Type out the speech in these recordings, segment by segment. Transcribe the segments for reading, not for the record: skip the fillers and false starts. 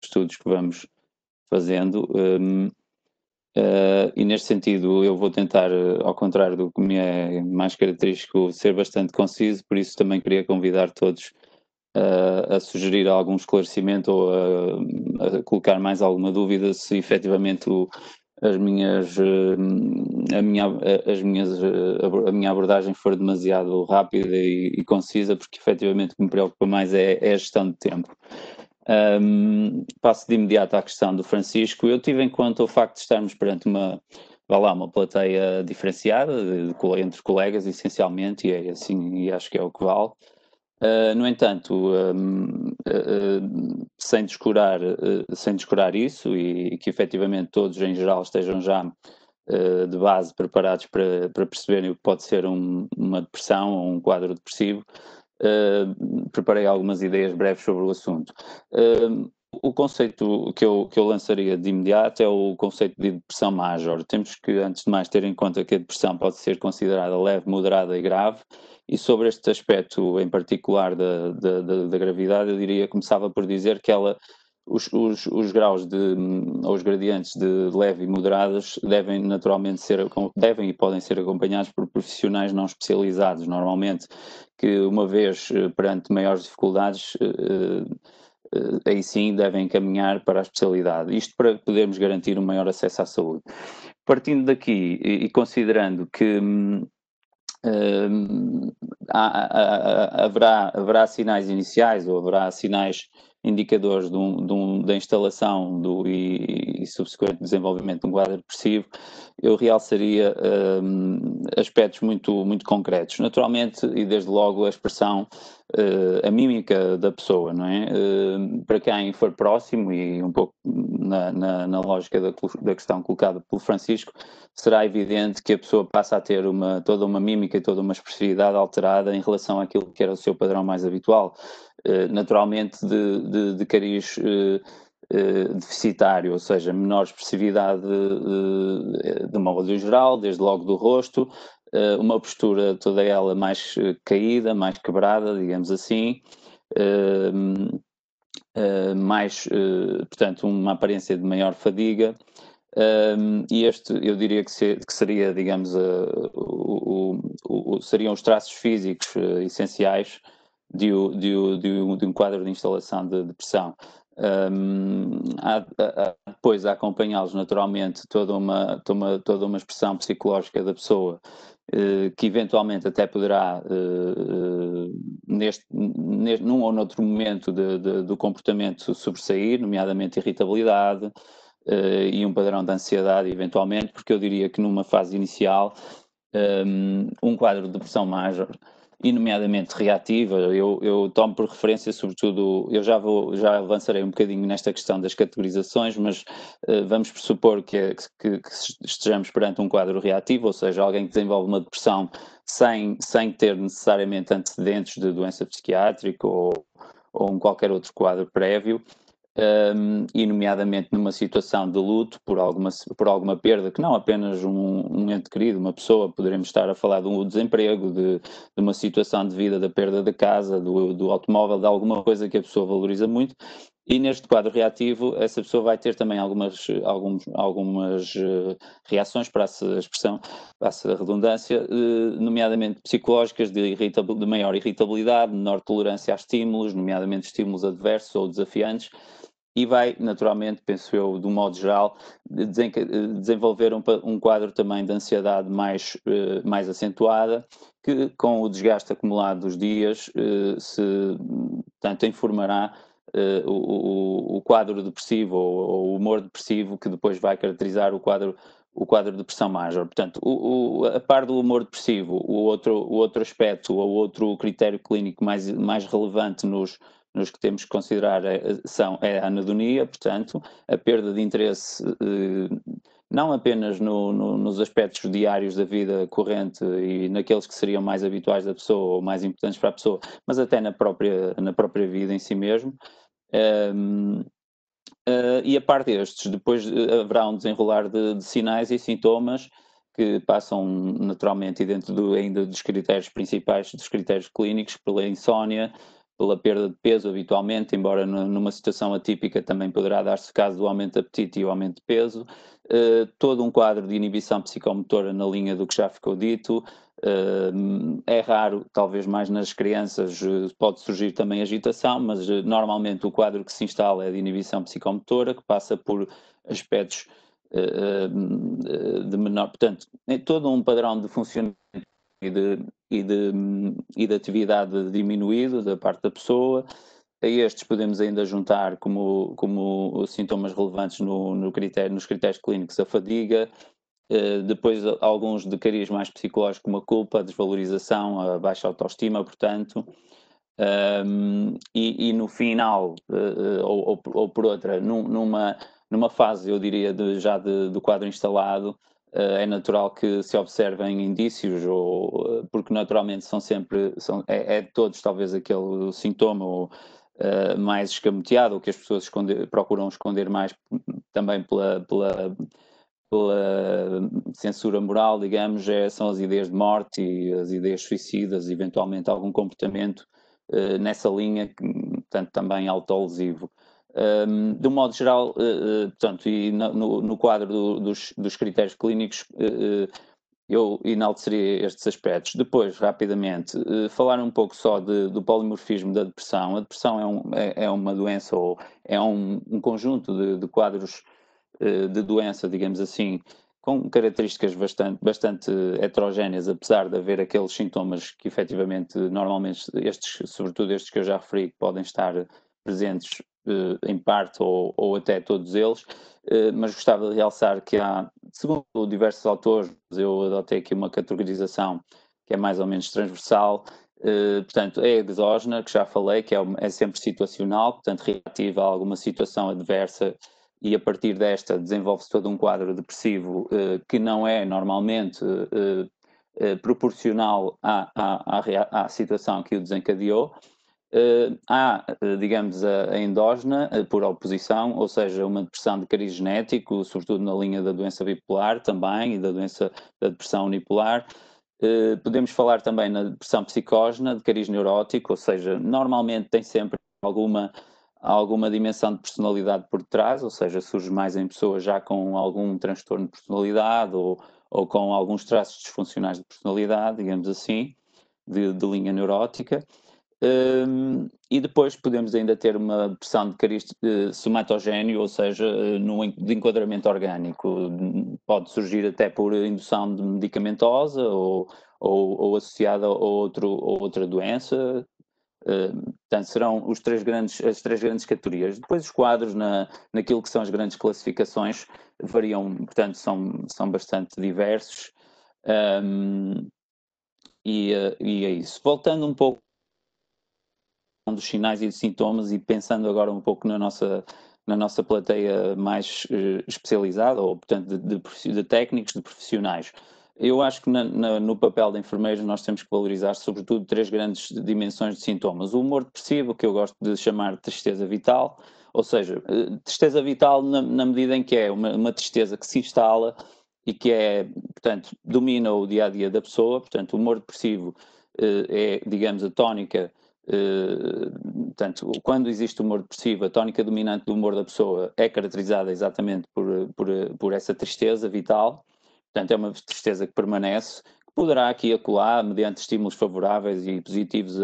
estudos que vamos fazendo. E neste sentido eu vou tentar, ao contrário do que me é mais característico, ser bastante conciso, por isso também queria convidar todos a sugerir algum esclarecimento ou a colocar mais alguma dúvida se efetivamente as minhas, a minha, as minhas, a minha abordagem for demasiado rápida e concisa, porque efetivamente o que me preocupa mais é a gestão de tempo. Passo de imediato à questão do Francisco. Eu tive em conta o facto de estarmos perante uma plateia diferenciada, entre colegas, essencialmente, e é assim, e acho que é o que vale. No entanto, sem descurar isso e que efetivamente todos em geral estejam já de base preparados para perceberem o que pode ser uma depressão ou um quadro depressivo, preparei algumas ideias breves sobre o assunto. O conceito que eu lançaria de imediato é o conceito de depressão major. Temos que, antes de mais, ter em conta que a depressão pode ser considerada leve, moderada e grave, e sobre este aspecto em particular da gravidade, eu diria, começava por dizer que os graus ou os gradientes de leve e moderadas devem naturalmente devem e podem ser acompanhados por profissionais não especializados, normalmente, que uma vez perante maiores dificuldades, aí sim devem caminhar para a especialidade. Isto para podermos garantir um maior acesso à saúde. Partindo daqui e considerando que haverá sinais iniciais ou haverá sinais indicadores da instalação e subsequente desenvolvimento de um quadro depressivo, eu realçaria aspectos muito, muito concretos. Naturalmente, e desde logo a expressão, a mímica da pessoa, não é? Para quem for próximo e um pouco na lógica da questão colocada pelo Francisco, será evidente que a pessoa passa a ter toda uma mímica e toda uma expressividade alterada em relação àquilo que era o seu padrão mais habitual, naturalmente de cariz deficitário, ou seja, menor expressividade de modo geral, desde logo do rosto, uma postura toda ela mais caída, mais quebrada, digamos assim, portanto, uma aparência de maior fadiga. E eu diria que seria, digamos, seriam os traços físicos essenciais de um quadro de instalação de depressão. Depois, a acompanhá-los naturalmente toda uma expressão psicológica da pessoa, que eventualmente até poderá, num ou noutro momento do comportamento sobressair, nomeadamente irritabilidade, e um padrão de ansiedade, eventualmente, porque eu diria que numa fase inicial, um quadro de depressão major, e nomeadamente reativa, eu tomo por referência sobretudo, eu já avançarei um bocadinho nesta questão das categorizações, mas vamos pressupor que estejamos perante um quadro reativo, ou seja, alguém que desenvolve uma depressão sem ter necessariamente antecedentes de doença psiquiátrica ou qualquer outro quadro prévio, e nomeadamente numa situação de luto por alguma perda, que não apenas um ente querido, uma pessoa, poderemos estar a falar do desemprego, de uma situação de vida, da perda da casa, do automóvel, de alguma coisa que a pessoa valoriza muito, e neste quadro reativo essa pessoa vai ter também algumas reações, para essa expressão, para essa redundância, nomeadamente psicológicas, de maior irritabilidade, menor tolerância a estímulos, nomeadamente estímulos adversos ou desafiantes, e vai, naturalmente, penso eu, de um modo geral, desenvolver um quadro também de ansiedade mais acentuada, que com o desgaste acumulado dos dias, tanto informará o quadro depressivo ou o humor depressivo que depois vai caracterizar o quadro de depressão major. Portanto, a par do humor depressivo, o outro aspecto ou outro critério clínico mais relevante nos que temos que considerar é a anedonia, portanto, a perda de interesse, não apenas nos aspectos diários da vida corrente e naqueles que seriam mais habituais da pessoa ou mais importantes para a pessoa, mas até na própria vida em si mesmo. E a par destes, depois haverá um desenrolar de sinais e sintomas que passam naturalmente, e dentro ainda dos critérios principais, dos critérios clínicos, pela insónia, pela perda de peso habitualmente, embora numa situação atípica também poderá dar-se o caso do aumento de apetite e o aumento de peso. Todo um quadro de inibição psicomotora na linha do que já ficou dito. É raro, talvez mais nas crianças, pode surgir também agitação, mas normalmente o quadro que se instala é de inibição psicomotora, que passa por aspectos de menor. Portanto, é todo um padrão de funcionamento e de atividade diminuído da parte da pessoa. A estes podemos ainda juntar como sintomas relevantes nos critérios clínicos a fadiga, depois alguns de cariz mais psicológico, como a culpa, a desvalorização, a baixa autoestima, portanto, e no final, ou por outra, numa fase, eu diria, do quadro instalado, é natural que se observem indícios, porque naturalmente é de todos talvez aquele sintoma mais escamoteado, ou que as pessoas procuram esconder mais também pela censura moral, digamos, são as ideias de morte e as ideias suicidas, eventualmente algum comportamento nessa linha, portanto, também autolesivo. De um modo geral, portanto, e no quadro dos critérios clínicos, eu enalteceria estes aspectos. Depois, rapidamente, falar um pouco só do polimorfismo da depressão. A depressão é uma doença ou é um conjunto de quadros de doença, digamos assim, com características bastante heterogéneas, apesar de haver aqueles sintomas que efetivamente, normalmente, sobretudo estes que eu já referi, que podem estar presentes em parte ou até todos eles, mas gostava de realçar que segundo diversos autores, eu adotei aqui uma categorização que é mais ou menos transversal. Portanto, é exógena, que já falei, que é sempre situacional, portanto, reativa a alguma situação adversa, e a partir desta desenvolve-se todo um quadro depressivo que não é normalmente proporcional à situação que o desencadeou. Há, digamos, a endógena, por oposição, ou seja, uma depressão de cariz genético, sobretudo na linha da doença bipolar também e da depressão unipolar. Podemos falar também na depressão psicógena, de cariz neurótico, ou seja, normalmente tem sempre alguma dimensão de personalidade por trás, ou seja, surge mais em pessoas já com algum transtorno de personalidade ou com alguns traços disfuncionais de personalidade, digamos assim, de linha neurótica. E depois podemos ainda ter uma depressão de cariz somatogéneo, ou seja, de enquadramento orgânico. Pode surgir até por indução de medicamentosa ou associada a outra doença. Portanto, serão as três grandes categorias. Depois os quadros naquilo que são as grandes classificações variam, portanto, são bastante diversos. E é isso. Voltando um pouco dos sinais e dos sintomas e pensando agora um pouco na nossa plateia mais especializada, ou portanto de técnicos, de profissionais. Eu acho que no papel de enfermeiros nós temos que valorizar sobretudo três grandes dimensões de sintomas. O humor depressivo, que eu gosto de chamar de tristeza vital, ou seja, tristeza vital na medida em que é uma tristeza que se instala e que portanto, domina o dia-a-dia da pessoa. Portanto, o humor depressivo é, digamos, a tónica. Portanto, quando existe humor depressivo, a tónica dominante do humor da pessoa é caracterizada exatamente por essa tristeza vital. Portanto, é uma tristeza que permanece, que poderá aqui e acolá, mediante estímulos favoráveis e positivos,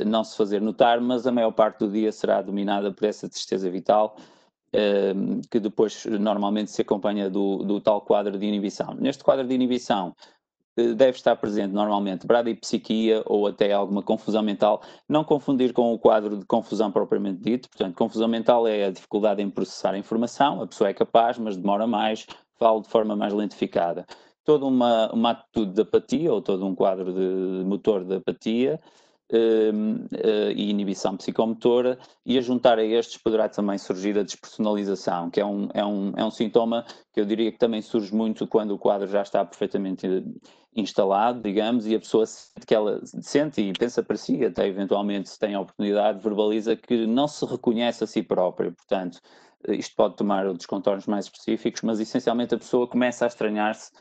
não se fazer notar, mas a maior parte do dia será dominada por essa tristeza vital, que depois normalmente se acompanha do tal quadro de inibição. Neste quadro de inibição, deve estar presente normalmente bradipsiquia ou até alguma confusão mental. Não confundir com o quadro de confusão propriamente dito. Portanto, confusão mental é a dificuldade em processar a informação. A pessoa é capaz, mas demora mais, fala de forma mais lentificada. Toda uma atitude de apatia, ou todo um quadro de motor de apatia, e inibição psicomotora, e a juntar a estes poderá também surgir a despersonalização, que é um sintoma que eu diria que também surge muito quando o quadro já está perfeitamente instalado, digamos, e a pessoa sente e pensa para si, até eventualmente, se tem a oportunidade, verbaliza que não se reconhece a si própria. Portanto, isto pode tomar outros contornos mais específicos, mas essencialmente a pessoa começa a estranhar-se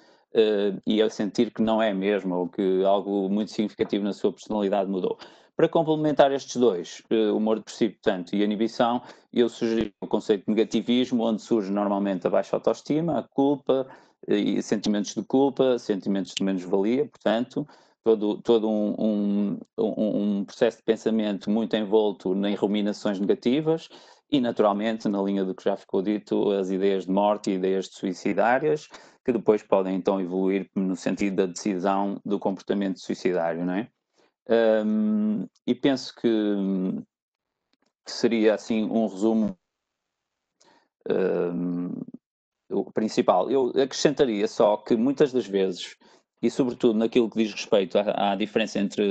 e a sentir que não é mesmo, ou que algo muito significativo na sua personalidade mudou. Para complementar estes dois, humor depressivo, portanto, e inibição, eu sugeri o conceito de negativismo, onde surge normalmente a baixa autoestima, a culpa, e sentimentos de culpa, sentimentos de menos-valia, portanto, todo um processo de pensamento muito envolto em ruminações negativas e, naturalmente, na linha do que já ficou dito, as ideias de morte e ideias de suicidárias, que depois podem então evoluir no sentido da decisão do comportamento suicidário, não é? E penso que seria assim um resumo o principal. Eu acrescentaria só que muitas das vezes, e sobretudo naquilo que diz respeito à diferença entre,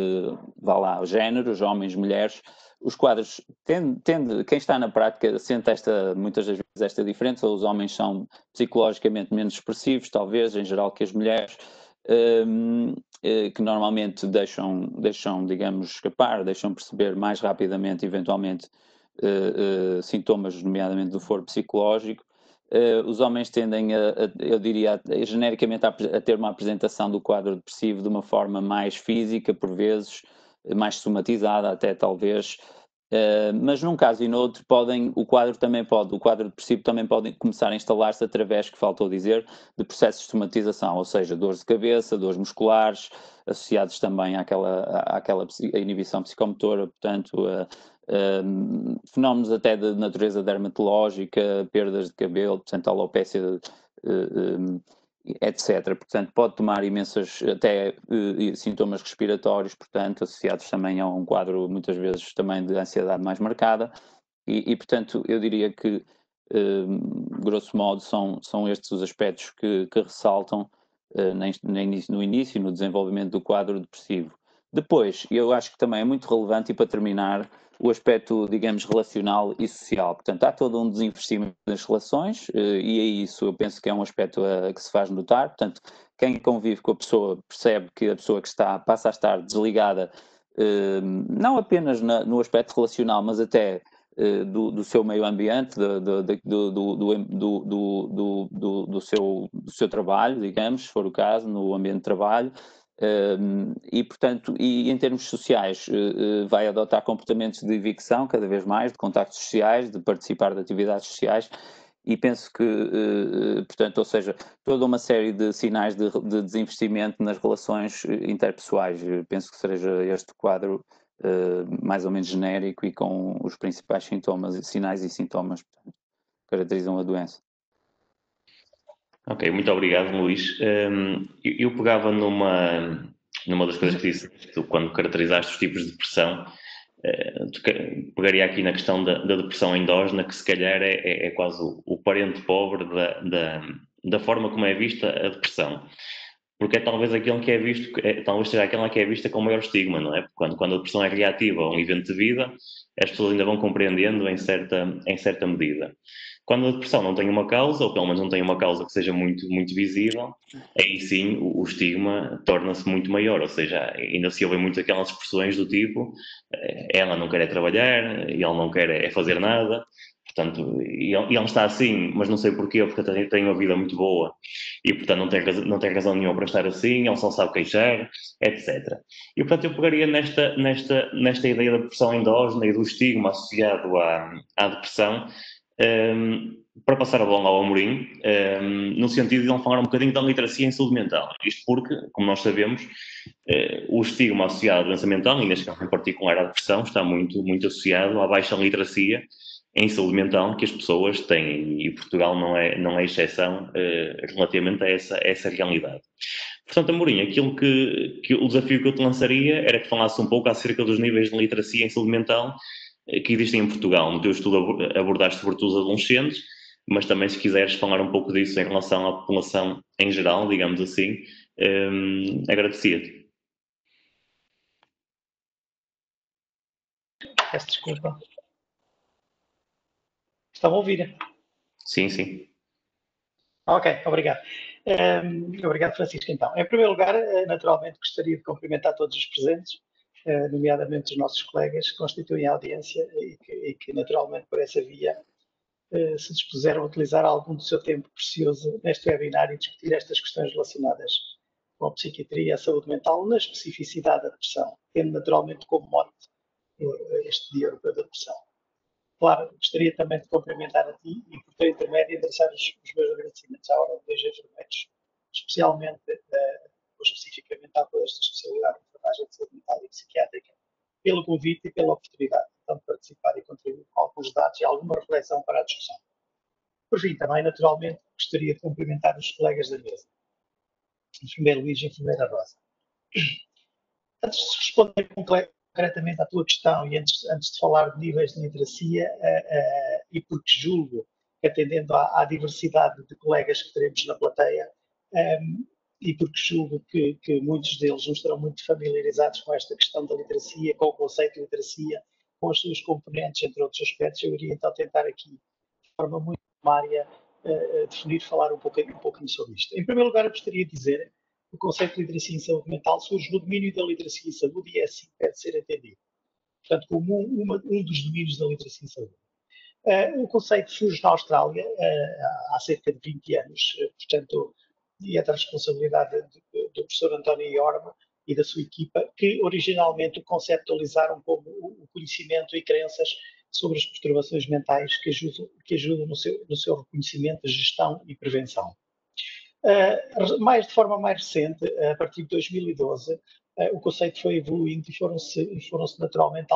vá lá, géneros, homens, mulheres, os quadros quem está na prática sente muitas das vezes esta diferença. Os homens são psicologicamente menos expressivos, talvez, em geral, que as mulheres, que normalmente deixam, digamos, escapar, deixam perceber mais rapidamente, eventualmente, sintomas, nomeadamente do foro psicológico. Os homens tendem eu diria, genericamente a ter uma apresentação do quadro depressivo de uma forma mais física, por vezes, mais somatizada até talvez, mas num caso e noutro o quadro depressivo também pode começar a instalar-se através, que faltou dizer, de processos de somatização, ou seja, dores de cabeça, dores musculares, associados também àquela inibição psicomotora, portanto, fenómenos até de natureza dermatológica, perdas de cabelo, portanto, alopécia, etc. Portanto, pode tomar imensas, até sintomas respiratórios, portanto, associados também a um quadro, muitas vezes, também de ansiedade mais marcada. Portanto, eu diria que, grosso modo, são estes os aspectos que ressaltam no início, no desenvolvimento do quadro depressivo. Depois, eu acho que também é muito relevante, e para terminar, o aspecto, digamos, relacional e social. Portanto, há todo um desinvestimento das relações, e é isso, eu penso que é um aspecto que se faz notar. Portanto, quem convive com a pessoa percebe que a pessoa que passa a estar desligada, não apenas no aspecto relacional, mas até do seu meio ambiente, do seu trabalho, digamos, se for o caso, no ambiente de trabalho. Portanto, em termos sociais, vai adotar comportamentos de evicção cada vez mais, de contactos sociais, de participar de atividades sociais, e penso que, portanto, ou seja, toda uma série de sinais de desinvestimento nas relações interpessoais. Penso que seja este quadro mais ou menos genérico e com os principais sinais e sintomas, portanto, caracterizam a doença. Ok, muito obrigado, Luís. Eu pegava numa das coisas que disse, quando caracterizaste os tipos de depressão, pegaria aqui na questão da depressão endógena, que se calhar é quase o parente pobre da forma como é vista a depressão. Porque é talvez aquele que é visto, talvez seja aquela que é vista com maior estigma, não é? Quando a depressão é reativa a um evento de vida, as pessoas ainda vão compreendendo em certa medida. Quando a depressão não tem uma causa, ou pelo menos não tem uma causa que seja muito, muito visível, aí sim o estigma torna-se muito maior, ou seja, ainda se ouvem muito aquelas expressões do tipo ela não quer é trabalhar, e ele não quer é fazer nada, portanto, e ele está assim, mas não sei porquê, porque tem uma vida muito boa, e portanto não tem razão nenhuma para estar assim, ele só sabe queixar, etc. E portanto eu pegaria nesta ideia da depressão endógena e do estigma associado à depressão, para passar a bola ao Amorim, no sentido de ele falar um bocadinho da literacia em saúde mental. Isto porque, como nós sabemos, o estigma associado à doença mental, e neste caso em particular à depressão, está muito, muito associado à baixa literacia em saúde mental que as pessoas têm, e Portugal não é exceção relativamente a essa realidade. Portanto, Amorim, que o desafio que eu te lançaria era que falasse um pouco acerca dos níveis de literacia em saúde mental que existem em Portugal. No teu estudo abordaste sobretudo os adolescentes, mas também se quiseres falar um pouco disso em relação à população em geral, digamos assim, agradecia-te. Peço desculpa. Estão a ouvir? Sim, sim. Ok, obrigado. Obrigado, Francisco. Então, em primeiro lugar, naturalmente gostaria de cumprimentar todos os presentes, nomeadamente os nossos colegas que constituem a audiência e que naturalmente por essa via se dispuseram a utilizar algum do seu tempo precioso neste webinar e discutir estas questões relacionadas com a psiquiatria e a saúde mental, na especificidade da depressão, tendo naturalmente como mote este Dia Europeu da Depressão. Claro, gostaria também de cumprimentar a ti e, por teu intermédio, endereçar os meus agradecimentos à Ordem dos Enfermeiros, especialmente, ou especificamente à esta especialidade de enfermagem de saúde mental e psiquiátrica, pelo convite e pela oportunidade então, de participar e contribuir com alguns dados e alguma reflexão para a discussão. Por fim, também, naturalmente, gostaria de cumprimentar os colegas da mesa. Enfermeiro Luís e enfermeira Rosa. Antes de responder concretamente à tua questão e antes de falar de níveis de literacia, e porque julgo que atendendo à diversidade de colegas que teremos na plateia, e porque julgo que muitos deles não estarão muito familiarizados com esta questão da literacia, com o conceito de literacia, com as suas componentes, entre outros aspectos, eu iria então tentar aqui, de forma muito sumária, falar um pouquinho sobre isto. Em primeiro lugar, eu gostaria de dizer que o conceito de literacia em saúde mental surge no domínio da literacia em saúde e é assim que deve ser entendido. Portanto, como um dos domínios da literacia em saúde. O conceito surge na Austrália há cerca de 20 anos, portanto, e é da responsabilidade do professor António Iorma e da sua equipa, que originalmente o conceptualizaram como o conhecimento e crenças sobre as perturbações mentais que ajudam no seu reconhecimento, gestão e prevenção. De forma mais recente, a partir de 2012, o conceito foi evoluindo e foram-se naturalmente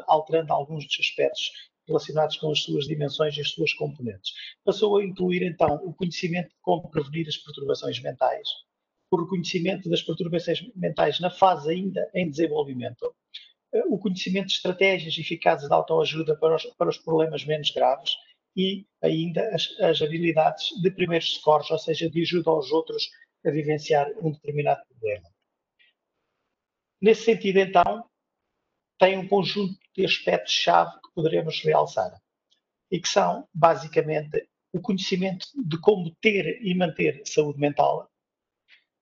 alterando alguns dos aspectos relacionados com as suas dimensões e as suas componentes. Passou a incluir, então, o conhecimento de como prevenir as perturbações mentais, o reconhecimento das perturbações mentais na fase ainda em desenvolvimento, o conhecimento de estratégias eficazes de autoajuda para os problemas menos graves e ainda as habilidades de primeiros socorros, ou seja, de ajuda aos outros a vivenciar um determinado problema. Nesse sentido, então, tem um conjunto de aspectos-chave que poderemos realçar e que são, basicamente, o conhecimento de como ter e manter saúde mental,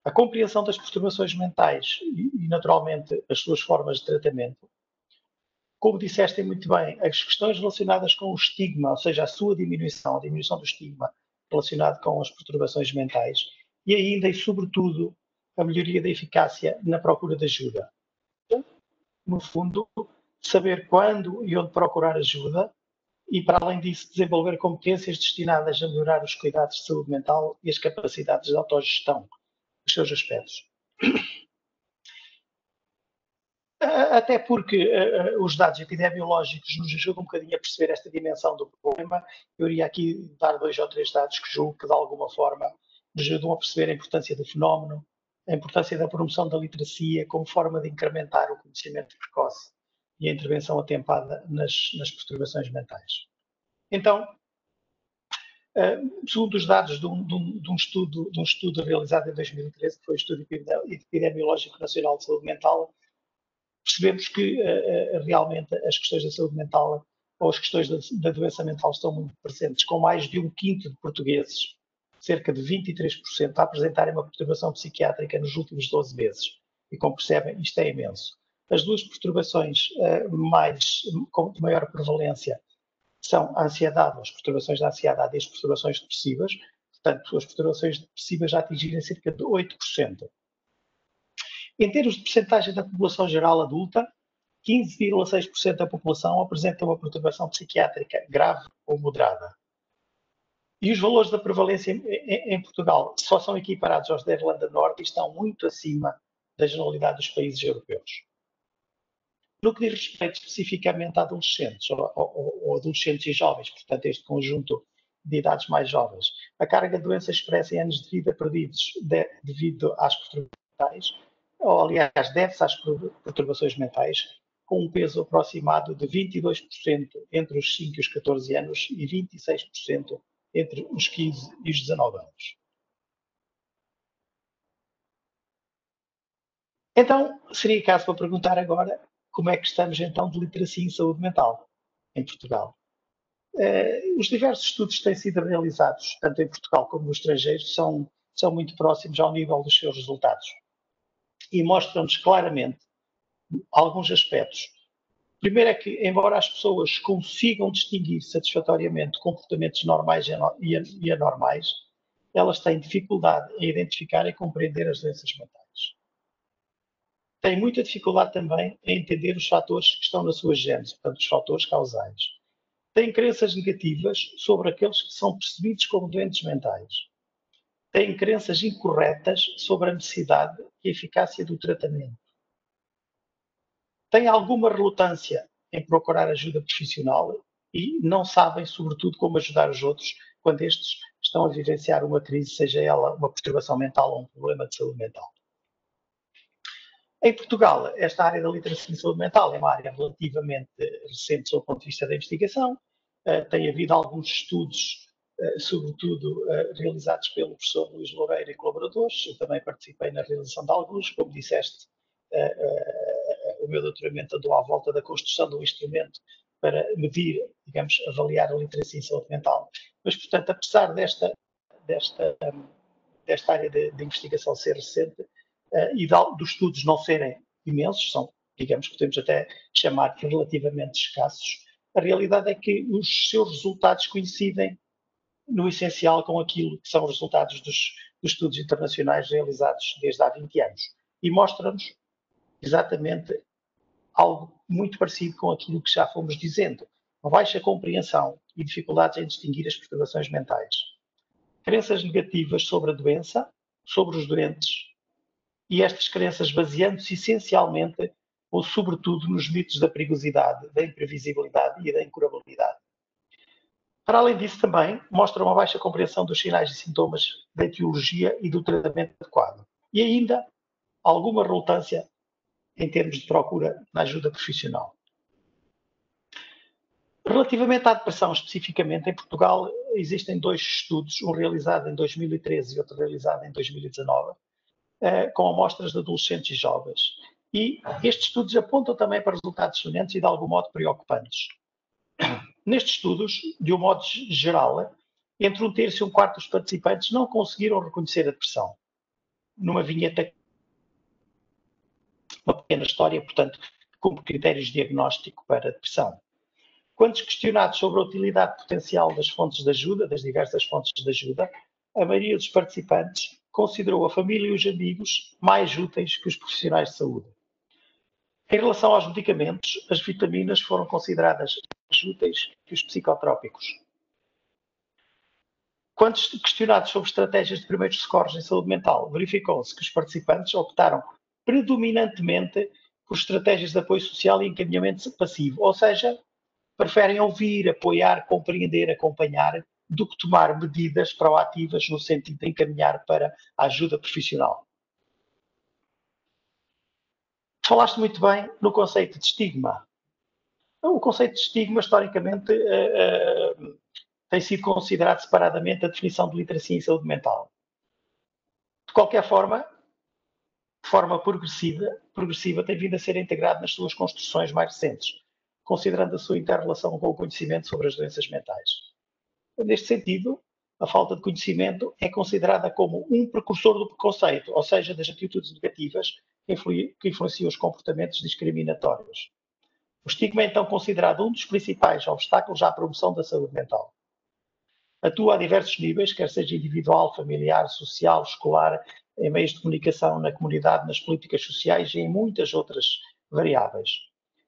a compreensão das perturbações mentais e naturalmente, as suas formas de tratamento. Como disseste muito bem, as questões relacionadas com o estigma, ou seja, a sua diminuição, a diminuição do estigma relacionado com as perturbações mentais e ainda e sobretudo a melhoria da eficácia na procura de ajuda. No fundo, saber quando e onde procurar ajuda e, para além disso, desenvolver competências destinadas a melhorar os cuidados de saúde mental e as capacidades de autogestão dos seus aspectos. Até porque os dados epidemiológicos nos ajudam um bocadinho a perceber esta dimensão do problema. Eu iria aqui dar 2 ou 3 dados que julgo que, de alguma forma, nos ajudam a perceber a importância do fenómeno, a importância da promoção da literacia como forma de incrementar o conhecimento precoce e a intervenção atempada nas perturbações mentais. Então, segundo os dados de um estudo realizado em 2013, que foi o Estudo Epidemiológico Nacional de Saúde Mental, percebemos que realmente as questões da saúde mental ou as questões da doença mental estão muito presentes, com mais de 1/5 de portugueses, cerca de 23%, a apresentarem uma perturbação psiquiátrica nos últimos 12 meses. E como percebem, isto é imenso. As duas perturbações de maior prevalência são a ansiedade, as perturbações da ansiedade e as perturbações depressivas. Portanto, as perturbações depressivas já atingirem cerca de 8%. Em termos de percentagem da população geral adulta, 15,6% da população apresenta uma perturbação psiquiátrica grave ou moderada. E os valores da prevalência em Portugal só são equiparados aos da Irlanda do Norte e estão muito acima da generalidade dos países europeus. No que diz respeito especificamente a adolescentes ou adolescentes e jovens, portanto, este conjunto de idades mais jovens, a carga de doença expressa em anos de vida perdidos devido às perturbações mentais, ou aliás, deve-se às perturbações mentais, com um peso aproximado de 22% entre os 5 e os 14 anos e 26% entre os 15 e os 19 anos. Então, seria caso para perguntar agora como é que estamos então de literacia em saúde mental em Portugal. Os diversos estudos que têm sido realizados, tanto em Portugal como no estrangeiro, são muito próximos ao nível dos seus resultados e mostram-nos claramente alguns aspectos. Primeiro é que, embora as pessoas consigam distinguir satisfatoriamente comportamentos normais e anormais, elas têm dificuldade em identificar e compreender as doenças mentais. têm muita dificuldade também em entender os fatores que estão na sua gênese, portanto, os fatores causais. Têm crenças negativas sobre aqueles que são percebidos como doentes mentais. Têm crenças incorretas sobre a necessidade e a eficácia do tratamento. Têm alguma relutância em procurar ajuda profissional e não sabem, sobretudo, como ajudar os outros quando estes estão a vivenciar uma crise, seja ela uma perturbação mental ou um problema de saúde mental. Em Portugal, esta área da literacia em saúde mental é uma área relativamente recente sob o ponto de vista da investigação. Tem havido alguns estudos, sobretudo realizados pelo professor Luís Loureiro e colaboradores. Eu também participei na realização de alguns. Como disseste, o meu doutoramento andou à volta da construção de um instrumento para medir, digamos, avaliar a literacia em saúde mental. Mas, portanto, apesar desta área de investigação ser recente, e dos estudos não serem imensos, são, digamos, podemos até chamar relativamente escassos, a realidade é que os seus resultados coincidem no essencial com aquilo que são os resultados dos estudos internacionais realizados desde há 20 anos. E mostram-nos exatamente algo muito parecido com aquilo que já fomos dizendo. Uma baixa compreensão e dificuldades em distinguir as perturbações mentais. Crenças negativas sobre a doença, sobre os doentes, e estas crenças baseando-se essencialmente ou sobretudo nos mitos da perigosidade, da imprevisibilidade e da incurabilidade. Para além disso também mostra uma baixa compreensão dos sinais e sintomas da etiologia e do tratamento adequado. E ainda alguma relutância em termos de procura de ajuda profissional. Relativamente à depressão especificamente, em Portugal existem 2 estudos, um realizado em 2013 e outro realizado em 2019, com amostras de adolescentes e jovens. E estes estudos apontam também para resultados semelhantes e de algum modo preocupantes. Nestes estudos, de um modo geral, entre 1/3 e 1/4 dos participantes não conseguiram reconhecer a depressão. Numa vinheta, uma pequena história, portanto, como critérios de diagnóstico para a depressão. Quando questionados sobre a utilidade potencial das fontes de ajuda, das diversas fontes de ajuda, a maioria dos participantes considerou a família e os amigos mais úteis que os profissionais de saúde. Em relação aos medicamentos, as vitaminas foram consideradas mais úteis que os psicotrópicos. Quando questionados sobre estratégias de primeiros socorros em saúde mental, verificou-se que os participantes optaram predominantemente por estratégias de apoio social e encaminhamento passivo, ou seja, preferem ouvir, apoiar, compreender, acompanhar, do que tomar medidas proativas no sentido de encaminhar para a ajuda profissional. Falaste muito bem no conceito de estigma. O conceito de estigma, historicamente, tem sido considerado separadamente a definição de literacia em saúde mental. De qualquer forma, de forma progressiva tem vindo a ser integrado nas suas construções mais recentes, considerando a sua inter-relação com o conhecimento sobre as doenças mentais. Neste sentido, a falta de conhecimento é considerada como um precursor do preconceito, ou seja, das atitudes negativas que influenciam os comportamentos discriminatórios. O estigma é então considerado um dos principais obstáculos à promoção da saúde mental. Atua a diversos níveis, quer seja individual, familiar, social, escolar, em meios de comunicação, na comunidade, nas políticas sociais e em muitas outras variáveis.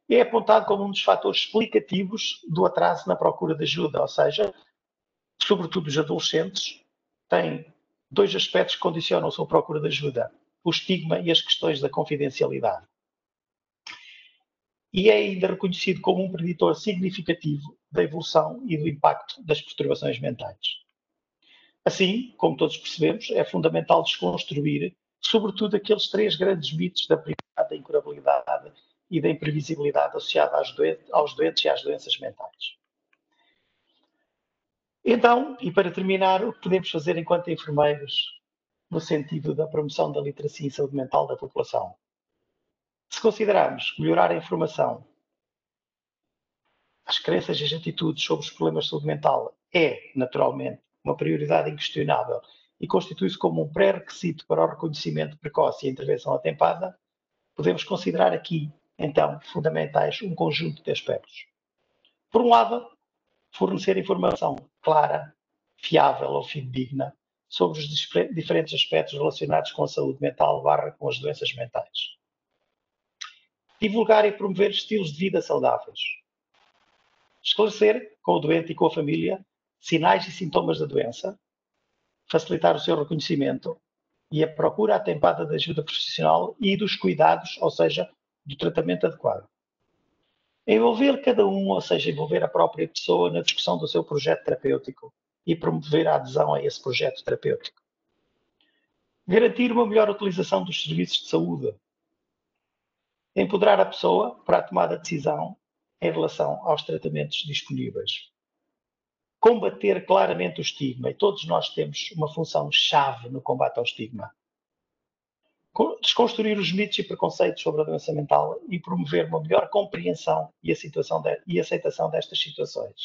E é apontado como um dos fatores explicativos do atraso na procura de ajuda, ou seja, sobretudo os adolescentes, têm 2 aspectos que condicionam a sua procura de ajuda: o estigma e as questões da confidencialidade. E é ainda reconhecido como um preditor significativo da evolução e do impacto das perturbações mentais. Assim, como todos percebemos, é fundamental desconstruir, sobretudo, aqueles 3 grandes mitos da perigosidade, da incurabilidade e da imprevisibilidade associada aos doentes e às doenças mentais. Então, e para terminar, o que podemos fazer enquanto enfermeiros no sentido da promoção da literacia em saúde mental da população? Se considerarmos que melhorar a informação, as crenças e as atitudes sobre os problemas de saúde mental é, naturalmente, uma prioridade inquestionável e constitui-se como um pré-requisito para o reconhecimento precoce e a intervenção atempada, podemos considerar aqui, então, fundamentais um conjunto de aspectos. Por um lado, fornecer informação clara, fiável ou fidedigna sobre os diferentes aspectos relacionados com a saúde mental / com as doenças mentais. Divulgar e promover estilos de vida saudáveis. Esclarecer com o doente e com a família sinais e sintomas da doença. Facilitar o seu reconhecimento e a procura atempada de ajuda profissional e dos cuidados, ou seja, do tratamento adequado. Envolver cada um, ou seja, envolver a própria pessoa na discussão do seu projeto terapêutico e promover a adesão a esse projeto terapêutico. Garantir uma melhor utilização dos serviços de saúde. Empoderar a pessoa para a tomada de decisão em relação aos tratamentos disponíveis. Combater claramente o estigma, e todos nós temos uma função-chave no combate ao estigma. Desconstruir os mitos e preconceitos sobre a doença mental e promover uma melhor compreensão e aceitação destas situações.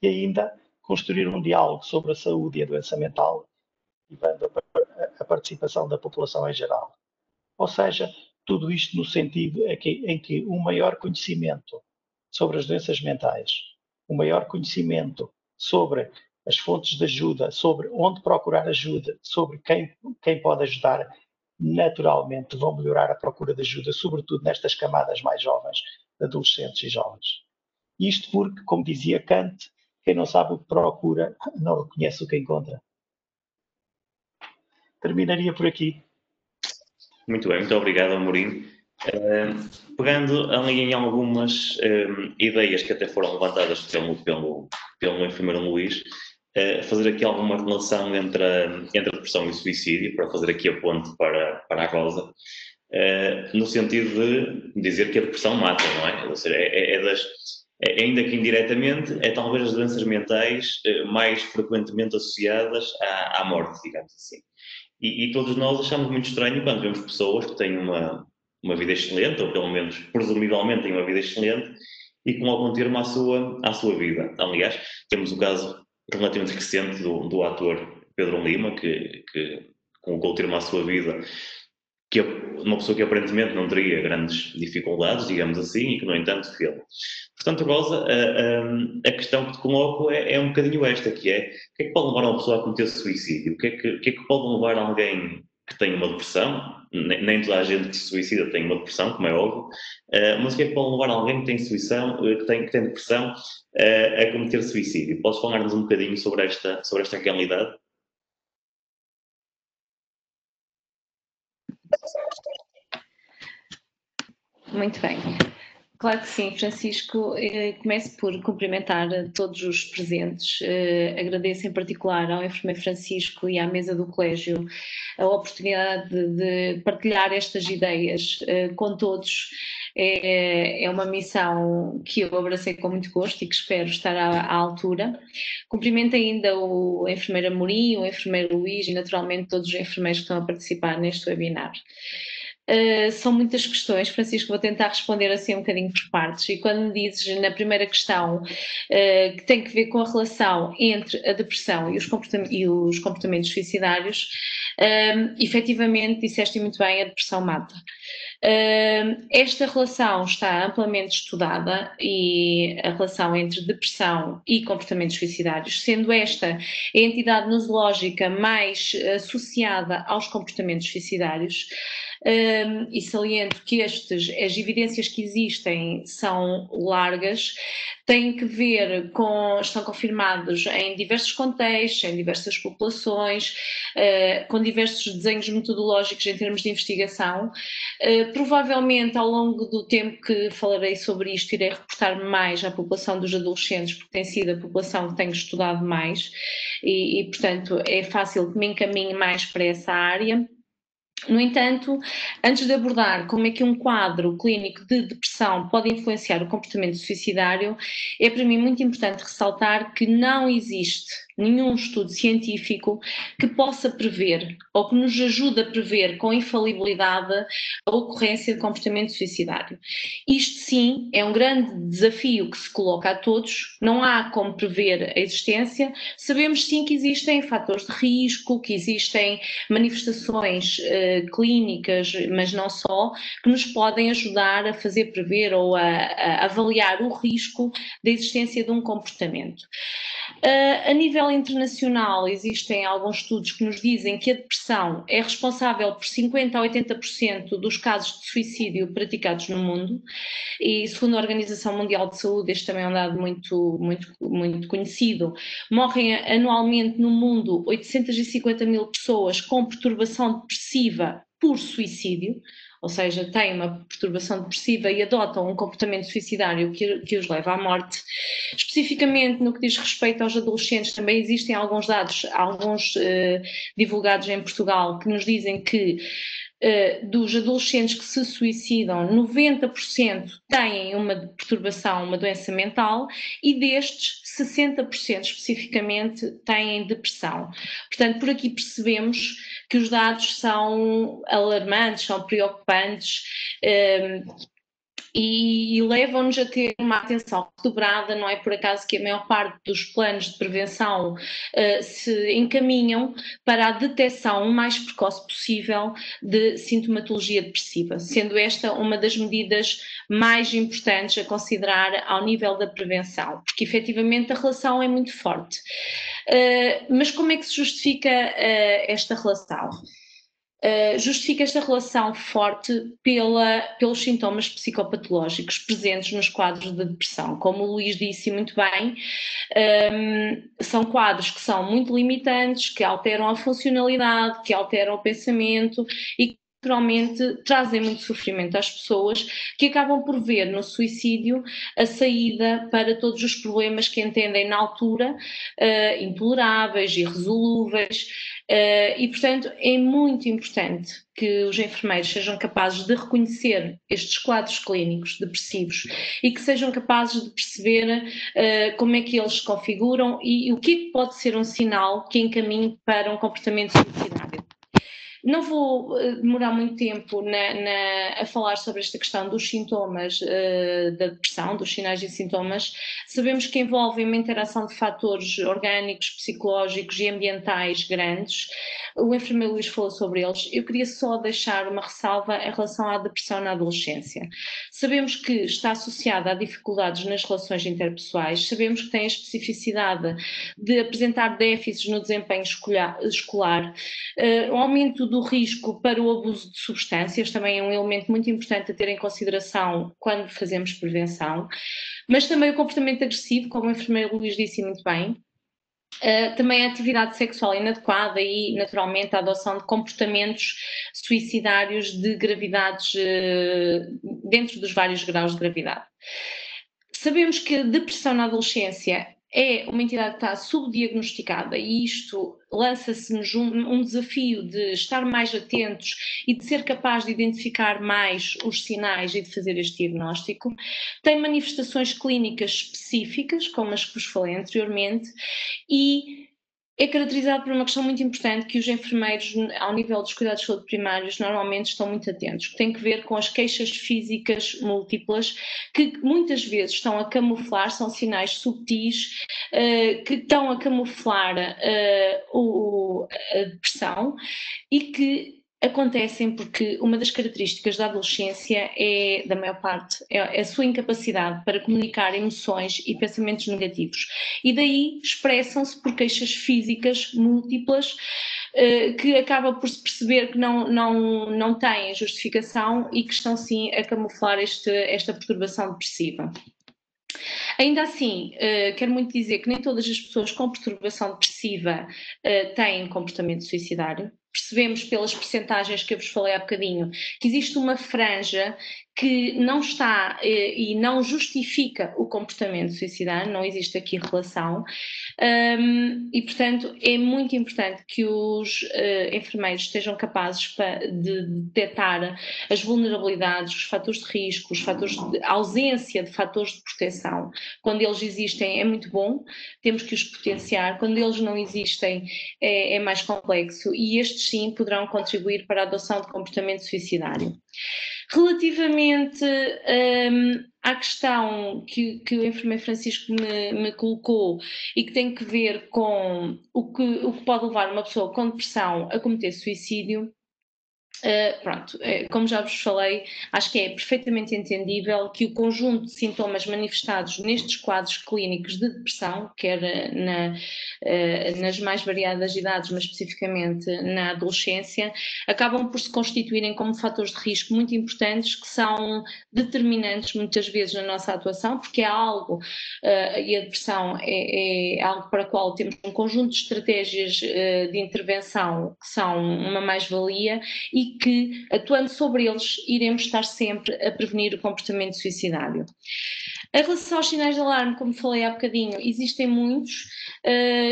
E ainda, construir um diálogo sobre a saúde e a doença mental, levando a participação da população em geral. Ou seja, tudo isto no sentido em que um maior conhecimento sobre as doenças mentais, um maior conhecimento sobre as fontes de ajuda, sobre onde procurar ajuda, sobre quem pode ajudar, naturalmente vão melhorar a procura de ajuda, sobretudo nestas camadas mais jovens, adolescentes e jovens. Isto porque, como dizia Kant, quem não sabe o que procura, não reconhece o que encontra. Terminaria por aqui. Muito bem, muito obrigado, Amorim. Pegando ali em algumas ideias que até foram levantadas pelo enfermeiro Luís, fazer aqui alguma relação entre a depressão e o suicídio, para fazer aqui a ponte para a Rosa, no sentido de dizer que a depressão mata, não é? Ou seja, ainda que indiretamente, é talvez as doenças mentais mais frequentemente associadas à morte, digamos assim. E todos nós achamos muito estranho quando vemos pessoas que têm uma vida excelente, ou pelo menos, presumivelmente, têm uma vida excelente, e que colocam termo à sua vida. Aliás, temos o caso relativamente recente do ator Pedro Lima, que colocou termo à sua vida, que é uma pessoa que aparentemente não teria grandes dificuldades, digamos assim, e que, no entanto, fez. Portanto, Rosa, a questão que te coloco é um bocadinho esta, que é: o que é que pode levar uma pessoa a cometer suicídio? O que é que pode levar alguém que tem uma depressão? Nem toda a gente que se suicida tem uma depressão, como é óbvio, mas o que é que pode levar alguém que tem depressão a cometer suicídio? Podes falar-nos um bocadinho sobre esta realidade? Muito bem. Claro que sim, Francisco. Começo por cumprimentar todos os presentes. Agradeço em particular ao enfermeiro Francisco e à mesa do colégio a oportunidade de partilhar estas ideias com todos. É uma missão que eu abracei com muito gosto e que espero estar à altura. Cumprimento ainda o enfermeiro Amorim, o enfermeiro Luís e naturalmente todos os enfermeiros que estão a participar neste webinar. São muitas questões, Francisco, vou tentar responder assim um bocadinho por partes. E quando me dizes na primeira questão que tem que ver com a relação entre a depressão e os comportamentos suicidários, efetivamente disseste muito bem, a depressão mata. Esta relação está amplamente estudada, e a relação entre depressão e comportamentos suicidários, sendo esta a entidade nosológica mais associada aos comportamentos suicidários. E saliento que as evidências que existem são largas, têm que ver estão confirmados em diversos contextos, em diversas populações, com diversos desenhos metodológicos em termos de investigação. Provavelmente ao longo do tempo que falarei sobre isto irei reportar mais à população dos adolescentes, porque tem sido a população que tenho estudado mais e portanto é fácil que me encaminhe mais para essa área. No entanto, antes de abordar como é que um quadro clínico de depressão pode influenciar o comportamento suicidário, é para mim muito importante ressaltar que não existe nenhum estudo científico que possa prever ou que nos ajude a prever com infalibilidade a ocorrência de comportamento suicidário. Isto sim é um grande desafio que se coloca a todos, não há como prever a existência. Sabemos sim que existem fatores de risco, que existem manifestações clínicas, mas não só, que nos podem ajudar a fazer prever ou a avaliar o risco da existência de um comportamento. A nível internacional, existem alguns estudos que nos dizem que a depressão é responsável por 50% a 80% dos casos de suicídio praticados no mundo, e segundo a Organização Mundial de Saúde, este também é um dado muito conhecido, morrem anualmente no mundo 850 mil pessoas com perturbação depressiva por suicídio, ou seja, têm uma perturbação depressiva e adotam um comportamento suicidário que os leva à morte. Especificamente no que diz respeito aos adolescentes, também existem alguns dados, divulgados em Portugal, que nos dizem que dos adolescentes que se suicidam, 90% têm uma perturbação, uma doença mental, e destes, 60% especificamente têm depressão. Portanto, por aqui percebemos que os dados são alarmantes, são preocupantes, e levam-nos a ter uma atenção redobrada. Não é por acaso que a maior parte dos planos de prevenção se encaminham para a detecção o mais precoce possível de sintomatologia depressiva, sendo esta uma das medidas mais importantes a considerar ao nível da prevenção, porque efetivamente a relação é muito forte. Mas como é que se justifica esta relação? Justifica esta relação forte pelos sintomas psicopatológicos presentes nos quadros de depressão. Como o Luís disse muito bem, são quadros que são muito limitantes, que alteram a funcionalidade, que alteram o pensamento e que naturalmente trazem muito sofrimento às pessoas, que acabam por ver no suicídio a saída para todos os problemas que entendem na altura intoleráveis, irresolúveis. E, portanto, é muito importante que os enfermeiros sejam capazes de reconhecer estes quadros clínicos depressivos e que sejam capazes de perceber como é que eles se configuram e o que é que pode ser um sinal que encaminhe para um comportamento suicidário. Não vou demorar muito tempo a falar sobre esta questão dos sintomas da depressão, dos sinais e sintomas. Sabemos que envolvem uma interação de fatores orgânicos, psicológicos e ambientais grandes. O enfermeiro Luís falou sobre eles. Eu queria só deixar uma ressalva em relação à depressão na adolescência. Sabemos que está associada a dificuldades nas relações interpessoais, sabemos que tem a especificidade de apresentar déficits no desempenho escolar, o aumento do risco para o abuso de substâncias também é um elemento muito importante a ter em consideração quando fazemos prevenção, mas também o comportamento agressivo, como o enfermeiro Luís disse muito bem, também a atividade sexual inadequada e, naturalmente, a adoção de comportamentos suicidários de gravidades dentro dos vários graus de gravidade. Sabemos que a depressão na adolescência é uma entidade que está subdiagnosticada e isto lança-se-nos um desafio de estar mais atentos e de ser capaz de identificar mais os sinais e de fazer este diagnóstico. Tem manifestações clínicas específicas, como as que vos falei anteriormente, e é caracterizado por uma questão muito importante que os enfermeiros, ao nível dos cuidados de saúde primários, normalmente estão muito atentos, que tem que ver com as queixas físicas múltiplas, que muitas vezes estão a camuflar, são sinais subtis, que estão a camuflar a depressão e que acontecem porque uma das características da adolescência é, da maior parte, é a sua incapacidade para comunicar emoções e pensamentos negativos. E daí expressam-se por queixas físicas múltiplas que acaba por se perceber que não têm justificação e que estão sim a camuflar esta perturbação depressiva. Ainda assim, quero muito dizer que nem todas as pessoas com perturbação depressiva têm comportamento suicidário. Percebemos pelas percentagens que eu vos falei há bocadinho que existe uma franja que não está e não justifica o comportamento suicidário, não existe aqui relação, e portanto é muito importante que os enfermeiros estejam capazes de detectar as vulnerabilidades, os fatores de risco, os fatores de ausência de fatores de proteção. Quando eles existem é muito bom, temos que os potenciar, quando eles não existem é mais complexo e estes sim poderão contribuir para a adoção de comportamento suicidário. Relativamente à questão que o enfermeiro Francisco me colocou e que tem que ver com o que pode levar uma pessoa com depressão a cometer suicídio, Pronto, como já vos falei, acho que é perfeitamente entendível que o conjunto de sintomas manifestados nestes quadros clínicos de depressão, quer nas mais variadas idades, mas especificamente na adolescência, acabam por se constituírem como fatores de risco muito importantes que são determinantes muitas vezes na nossa atuação, porque é algo, e a depressão é algo para o qual temos um conjunto de estratégias de intervenção que são uma mais-valia e que, atuando sobre eles, iremos estar sempre a prevenir o comportamento suicidário. Em relação aos sinais de alarme, como falei há bocadinho, existem muitos,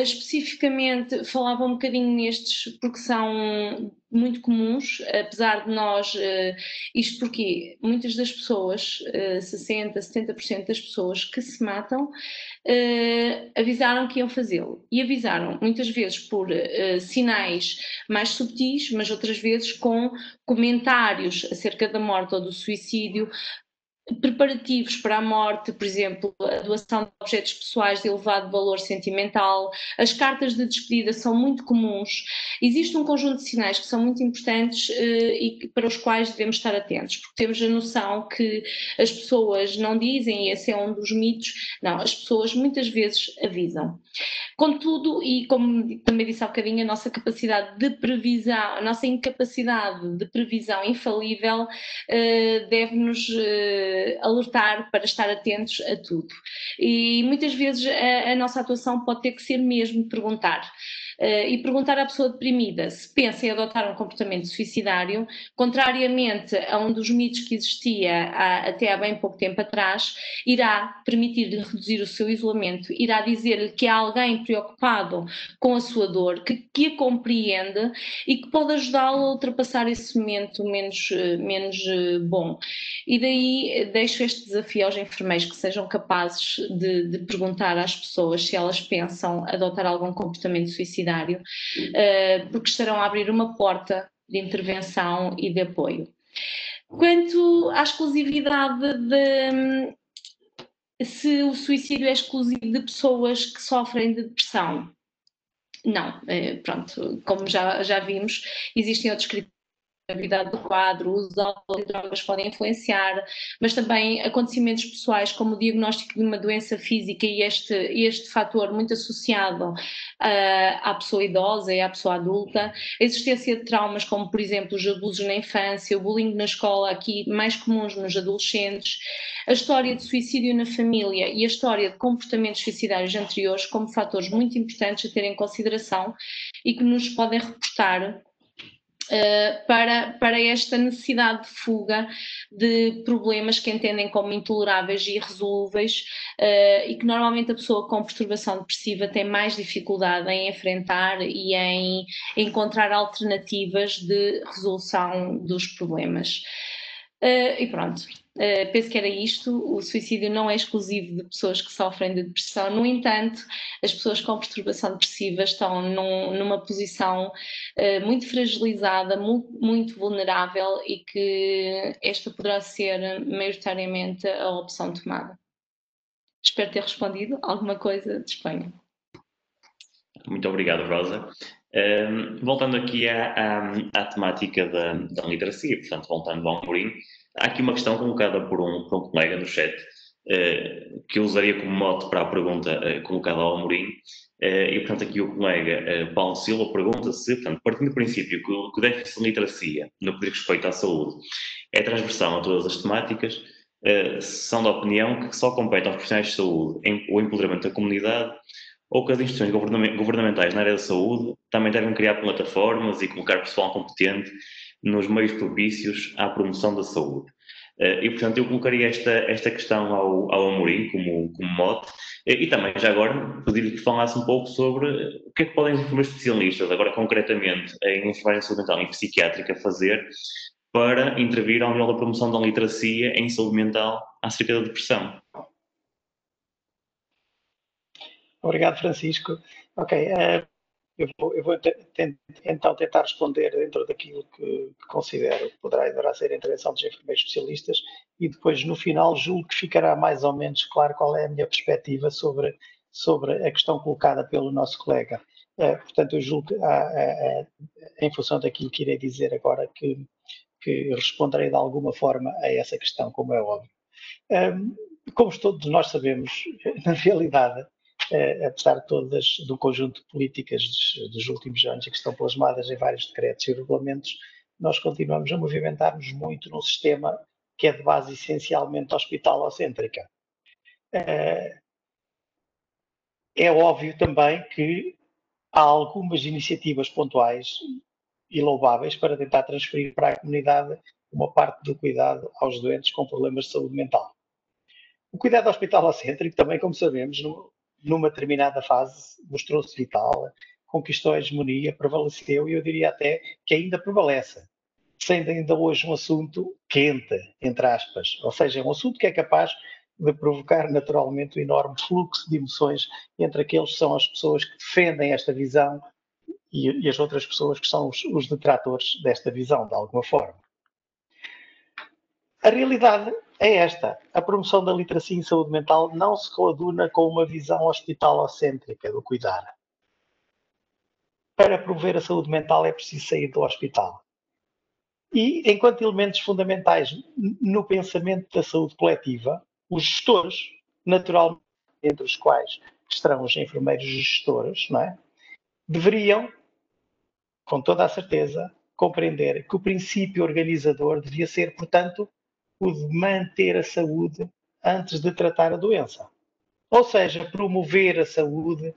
especificamente falava um bocadinho nestes porque são muito comuns, apesar de nós, isto porque muitas das pessoas, 60%, 70% das pessoas que se matam, avisaram que iam fazê-lo. E avisaram muitas vezes por sinais mais subtis, mas outras vezes com comentários acerca da morte ou do suicídio, preparativos para a morte, por exemplo, a doação de objetos pessoais de elevado valor sentimental, as cartas de despedida são muito comuns. Existe um conjunto de sinais que são muito importantes e para os quais devemos estar atentos, porque temos a noção que as pessoas não dizem, e esse é um dos mitos, não, as pessoas muitas vezes avisam. Contudo, e como também disse há bocadinho, a nossa capacidade de previsão, a nossa incapacidade de previsão infalível deve-nos alertar para estar atentos a tudo. E muitas vezes a nossa atuação pode ter que ser mesmo perguntar. E perguntar à pessoa deprimida se pensa em adotar um comportamento suicidário, contrariamente a um dos mitos que existia até há bem pouco tempo atrás, irá permitir-lhe reduzir o seu isolamento, irá dizer-lhe que há alguém preocupado com a sua dor, que a compreende e que pode ajudá-lo a ultrapassar esse momento menos bom. E daí deixo este desafio aos enfermeiros que sejam capazes de perguntar às pessoas se elas pensam adotar algum comportamento suicidário, porque estarão a abrir uma porta de intervenção e de apoio. Quanto à exclusividade se o suicídio é exclusivo de pessoas que sofrem de depressão, não, pronto, como já vimos, existem outros critérios. A gravidade do quadro, o uso de álcool e drogas podem influenciar, mas também acontecimentos pessoais como o diagnóstico de uma doença física e este fator muito associado à pessoa idosa e à pessoa adulta, a existência de traumas como, por exemplo, os abusos na infância, o bullying na escola, aqui mais comuns nos adolescentes, a história de suicídio na família e a história de comportamentos suicidários anteriores como fatores muito importantes a ter em consideração e que nos podem reportar para esta necessidade de fuga de problemas que entendem como intoleráveis e irresolúveis e que normalmente a pessoa com perturbação depressiva tem mais dificuldade em enfrentar e em encontrar alternativas de resolução dos problemas. E pronto, penso que era isto. O suicídio não é exclusivo de pessoas que sofrem de depressão, no entanto, as pessoas com perturbação depressiva estão numa posição muito fragilizada, muito vulnerável e que esta poderá ser maioritariamente a opção tomada. Espero ter respondido alguma coisa de Espanha. Muito obrigado, Rosa. Voltando aqui à temática da literacia, portanto, voltando ao Amorim, há aqui uma questão colocada por um colega no chat, que eu usaria como mote para a pergunta colocada ao Amorim, e, portanto, aqui o colega Paulo Silva pergunta se, portanto, partindo do princípio que o déficit de literacia, no que diz respeito à saúde, é transversal a todas as temáticas, são da opinião que só compete aos profissionais de saúde o empoderamento da comunidade, ou que as instituições governamentais na área da saúde também devem criar plataformas e colocar pessoal competente nos meios propícios à promoção da saúde. E, portanto, eu colocaria esta questão ao Amorim como mote, e também, já agora, pedir-lhe que falasse um pouco sobre o que é que podem os enfermeiros especialistas, agora concretamente em enfermagem de saúde mental e psiquiátrica, fazer para intervir ao nível da promoção da literacia em saúde mental acerca da depressão. Obrigado, Francisco. Ok, eu vou então tentar responder dentro daquilo que considero que deverá ser a intervenção dos enfermeiros especialistas e depois, no final, julgo que ficará mais ou menos claro qual é a minha perspectiva sobre sobre a questão colocada pelo nosso colega. Portanto, eu julgo que, em função daquilo que irei dizer agora, que responderei de alguma forma a essa questão, como é óbvio. Como todos nós sabemos, na realidade, apesar de todas, do conjunto de políticas dos últimos anos que estão plasmadas em vários decretos e regulamentos, nós continuamos a movimentar-nos muito num sistema que é de base essencialmente hospitalocêntrica. É óbvio também que há algumas iniciativas pontuais e louváveis para tentar transferir para a comunidade uma parte do cuidado aos doentes com problemas de saúde mental. O cuidado hospitalocêntrico também, como sabemos, numa determinada fase mostrou-se vital, conquistou a hegemonia, prevaleceu e eu diria até que ainda prevalece, sendo ainda hoje um assunto quente, entre aspas, ou seja, é um assunto que é capaz de provocar naturalmente um enorme fluxo de emoções entre aqueles que são as pessoas que defendem esta visão e as outras pessoas que são os detratores desta visão, de alguma forma. A realidade é esta. A promoção da literacia em saúde mental não se coaduna com uma visão hospitalocêntrica do cuidar. Para promover a saúde mental é preciso sair do hospital. E, enquanto elementos fundamentais no pensamento da saúde coletiva, os gestores, naturalmente, entre os quais estarão os enfermeiros gestores, não é? Deveriam, com toda a certeza, compreender que o princípio organizador devia ser, portanto, o de manter a saúde antes de tratar a doença. Ou seja, promover a saúde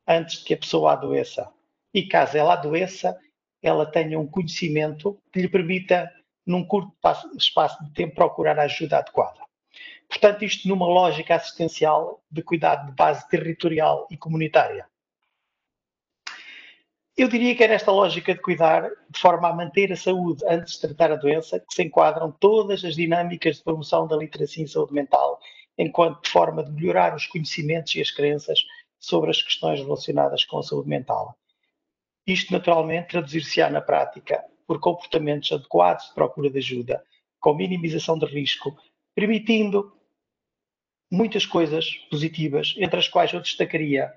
antes de que a pessoa adoeça. E caso ela adoeça, ela tenha um conhecimento que lhe permita, num curto espaço de tempo, procurar a ajuda adequada. Portanto, isto numa lógica assistencial de cuidado de base territorial e comunitária. Eu diria que é nesta lógica de cuidar, de forma a manter a saúde antes de tratar a doença, que se enquadram todas as dinâmicas de promoção da literacia em saúde mental, enquanto forma de melhorar os conhecimentos e as crenças sobre as questões relacionadas com a saúde mental. Isto, naturalmente, traduzir-se-á na prática por comportamentos adequados de procura de ajuda, com minimização de risco, permitindo muitas coisas positivas, entre as quais eu destacaria: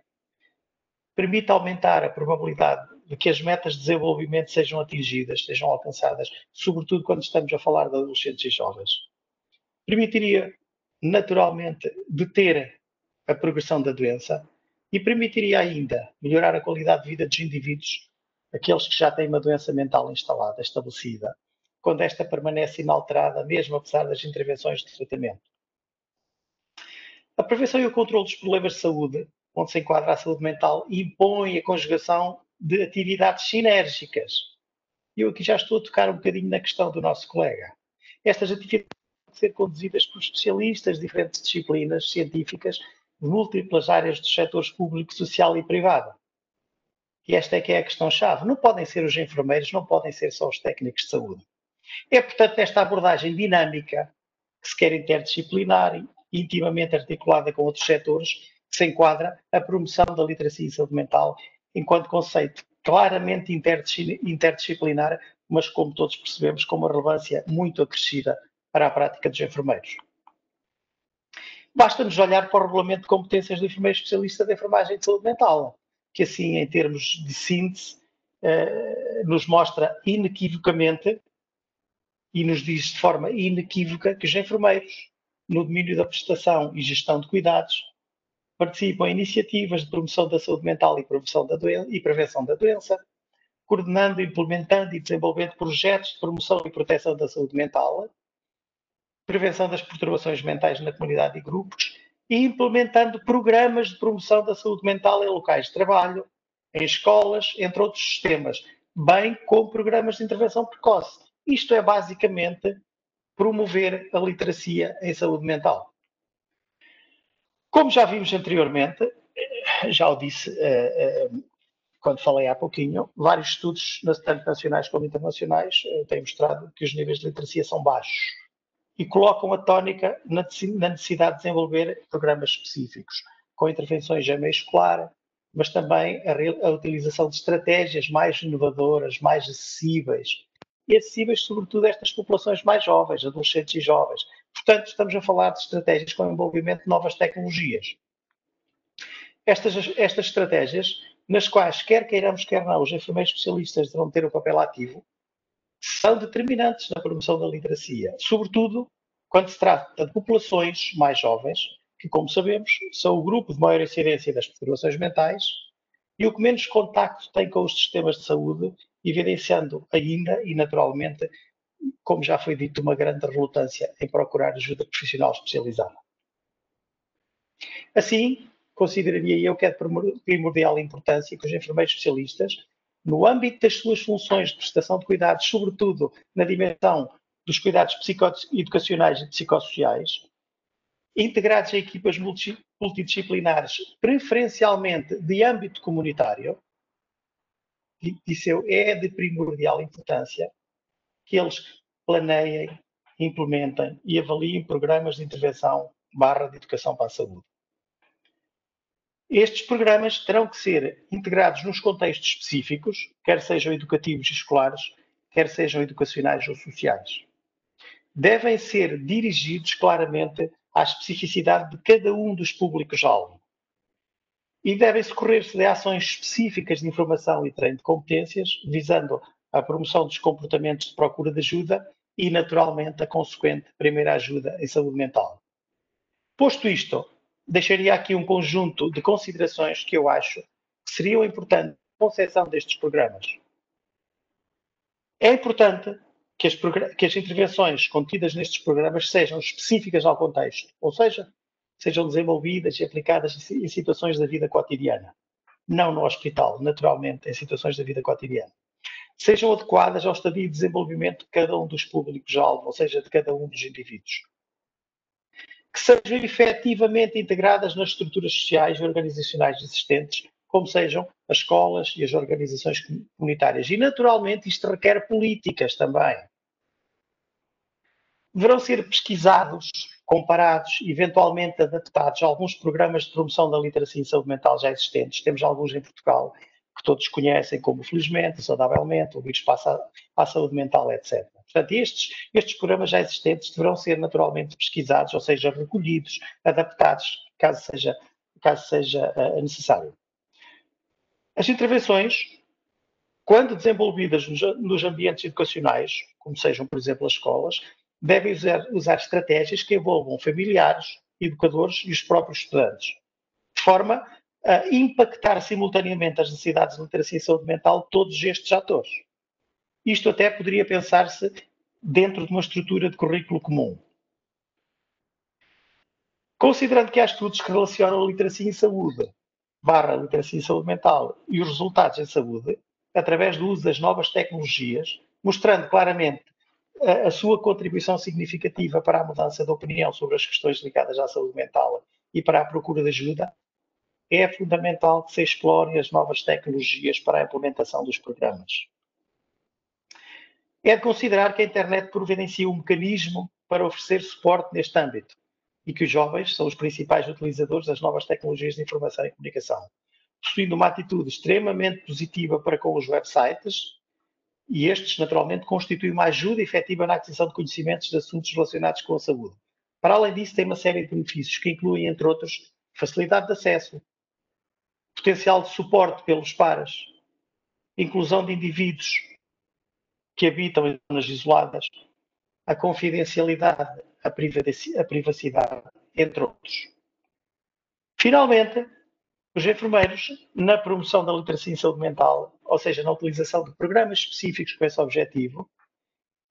permite aumentar a probabilidade de que as metas de desenvolvimento sejam atingidas, sejam alcançadas, sobretudo quando estamos a falar de adolescentes e jovens. Permitiria, naturalmente, deter a progressão da doença e permitiria ainda melhorar a qualidade de vida dos indivíduos, aqueles que já têm uma doença mental instalada, estabelecida, quando esta permanece inalterada, mesmo apesar das intervenções de tratamento. A prevenção e o controle dos problemas de saúde, onde se enquadra a saúde mental, impõe a conjugação de atividades sinérgicas. E eu aqui já estou a tocar um bocadinho na questão do nosso colega. Estas atividades têm que ser conduzidas por especialistas de diferentes disciplinas científicas de múltiplas áreas dos setores público, social e privado. E esta é que é a questão-chave. Não podem ser os enfermeiros, não podem ser só os técnicos de saúde. É, portanto, nesta abordagem dinâmica, que se quer interdisciplinar e intimamente articulada com outros setores, que se enquadra a promoção da literacia em saúde mental enquanto conceito claramente interdisciplinar, mas, como todos percebemos, com uma relevância muito acrescida para a prática dos enfermeiros. Basta-nos olhar para o regulamento de competências do enfermeiro especialista de enfermagem de saúde mental, que assim, em termos de síntese, nos mostra inequivocamente e nos diz de forma inequívoca que os enfermeiros, no domínio da prestação e gestão de cuidados, participam em iniciativas de promoção da saúde mental e prevenção da doença, coordenando, implementando e desenvolvendo projetos de promoção e proteção da saúde mental, prevenção das perturbações mentais na comunidade e grupos, e implementando programas de promoção da saúde mental em locais de trabalho, em escolas, entre outros sistemas, bem como programas de intervenção precoce. Isto é basicamente promover a literacia em saúde mental. Como já vimos anteriormente, já o disse quando falei há pouquinho, vários estudos, tanto nacionais como internacionais, têm mostrado que os níveis de literacia são baixos e colocam a tónica na necessidade de desenvolver programas específicos, com intervenções a meio escolar, mas também a utilização de estratégias mais inovadoras, mais acessíveis, e acessíveis sobretudo a estas populações mais jovens, adolescentes e jovens. Portanto, estamos a falar de estratégias com envolvimento de novas tecnologias. Estas estratégias, nas quais, quer queiramos, quer não, os enfermeiros especialistas deverão ter um papel ativo, são determinantes na promoção da literacia, sobretudo quando se trata de populações mais jovens, que, como sabemos, são o grupo de maior incidência das perturbações mentais e o que menos contacto tem com os sistemas de saúde, evidenciando ainda e naturalmente, como já foi dito, uma grande relutância em procurar ajuda profissional especializada. Assim, consideraria eu que é de primordial importância que os enfermeiros especialistas, no âmbito das suas funções de prestação de cuidados, sobretudo na dimensão dos cuidados psicoeducacionais e psicossociais, integrados em equipas multidisciplinares, preferencialmente de âmbito comunitário, disse eu, é de primordial importância que eles planeiem, implementem e avaliem programas de intervenção / de educação para a saúde. Estes programas terão que ser integrados nos contextos específicos, quer sejam educativos e escolares, quer sejam educacionais ou sociais. Devem ser dirigidos claramente à especificidade de cada um dos públicos-alvo. E devem socorrer-se de ações específicas de informação e treino de competências, visando a promoção dos comportamentos de procura de ajuda e, naturalmente, a consequente primeira ajuda em saúde mental. Posto isto, deixaria aqui um conjunto de considerações que eu acho que seriam importantes na concepção destes programas. É importante que as intervenções contidas nestes programas sejam específicas ao contexto, ou seja, sejam desenvolvidas e aplicadas em situações da vida cotidiana. Não no hospital, naturalmente, em situações da vida cotidiana. Sejam adequadas ao estadio de desenvolvimento de cada um dos públicos-alvo, ou seja, de cada um dos indivíduos. Que sejam efetivamente integradas nas estruturas sociais e organizacionais existentes, como sejam as escolas e as organizações comunitárias. E, naturalmente, isto requer políticas também. Deverão ser pesquisados, comparados, eventualmente adaptados a alguns programas de promoção da literacia e saúde mental já existentes. Temos alguns em Portugal que todos conhecem, como Felizmente, Saudavelmente, o Vírus para a Saúde Mental, etc. Portanto, estes programas já existentes deverão ser naturalmente pesquisados, ou seja, recolhidos, adaptados, caso seja necessário. As intervenções, quando desenvolvidas nos ambientes educacionais, como sejam, por exemplo, as escolas, devem usar estratégias que envolvam familiares, educadores e os próprios estudantes, de forma a impactar simultaneamente as necessidades de literacia e saúde mental de todos estes atores. Isto até poderia pensar-se dentro de uma estrutura de currículo comum. Considerando que há estudos que relacionam a literacia em saúde / literacia e saúde mental e os resultados em saúde, através do uso das novas tecnologias, mostrando claramente a sua contribuição significativa para a mudança de opinião sobre as questões ligadas à saúde mental e para a procura de ajuda, é fundamental que se explorem as novas tecnologias para a implementação dos programas. É de considerar que a internet providencia um mecanismo para oferecer suporte neste âmbito e que os jovens são os principais utilizadores das novas tecnologias de informação e comunicação, possuindo uma atitude extremamente positiva para com os websites, e estes, naturalmente, constituem uma ajuda efetiva na aquisição de conhecimentos de assuntos relacionados com a saúde. Para além disso, tem uma série de benefícios que incluem, entre outros, facilidade de acesso, potencial de suporte pelos pares, inclusão de indivíduos que habitam em zonas isoladas, a confidencialidade, a privacidade, entre outros. Finalmente, os enfermeiros, na promoção da literacia em saúde mental, ou seja, na utilização de programas específicos com esse objetivo,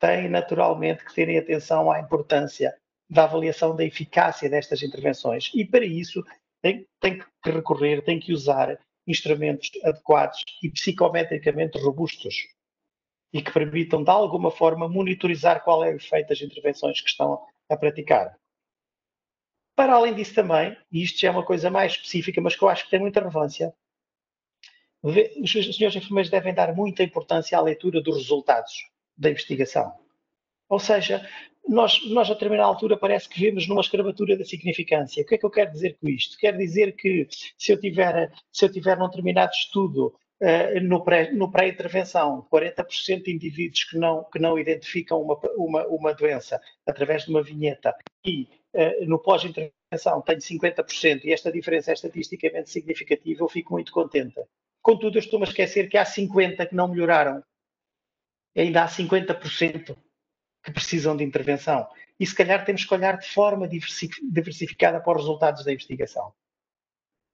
têm naturalmente que terem atenção à importância da avaliação da eficácia destas intervenções e, para isso, têm que recorrer, têm que usar instrumentos adequados e psicometricamente robustos e que permitam, de alguma forma, monitorizar qual é o efeito das intervenções que estão a praticar. Para além disso também, e isto já é uma coisa mais específica, mas que eu acho que tem muita relevância, os senhores enfermeiros devem dar muita importância à leitura dos resultados da investigação. Ou seja, nós a determinada altura parece que vivemos numa escravatura da significância. O que é que eu quero dizer com isto? Quero dizer que se eu tiver num determinado estudo no pré-intervenção 40% de indivíduos que não identificam uma doença através de uma vinheta e no pós-intervenção tenho 50% e esta diferença é estatisticamente significativa, eu fico muito contente. Contudo, eu estou-me a esquecer que há 50% que não melhoraram. E ainda há 50% que precisam de intervenção. E se calhar temos que olhar de forma diversificada para os resultados da investigação.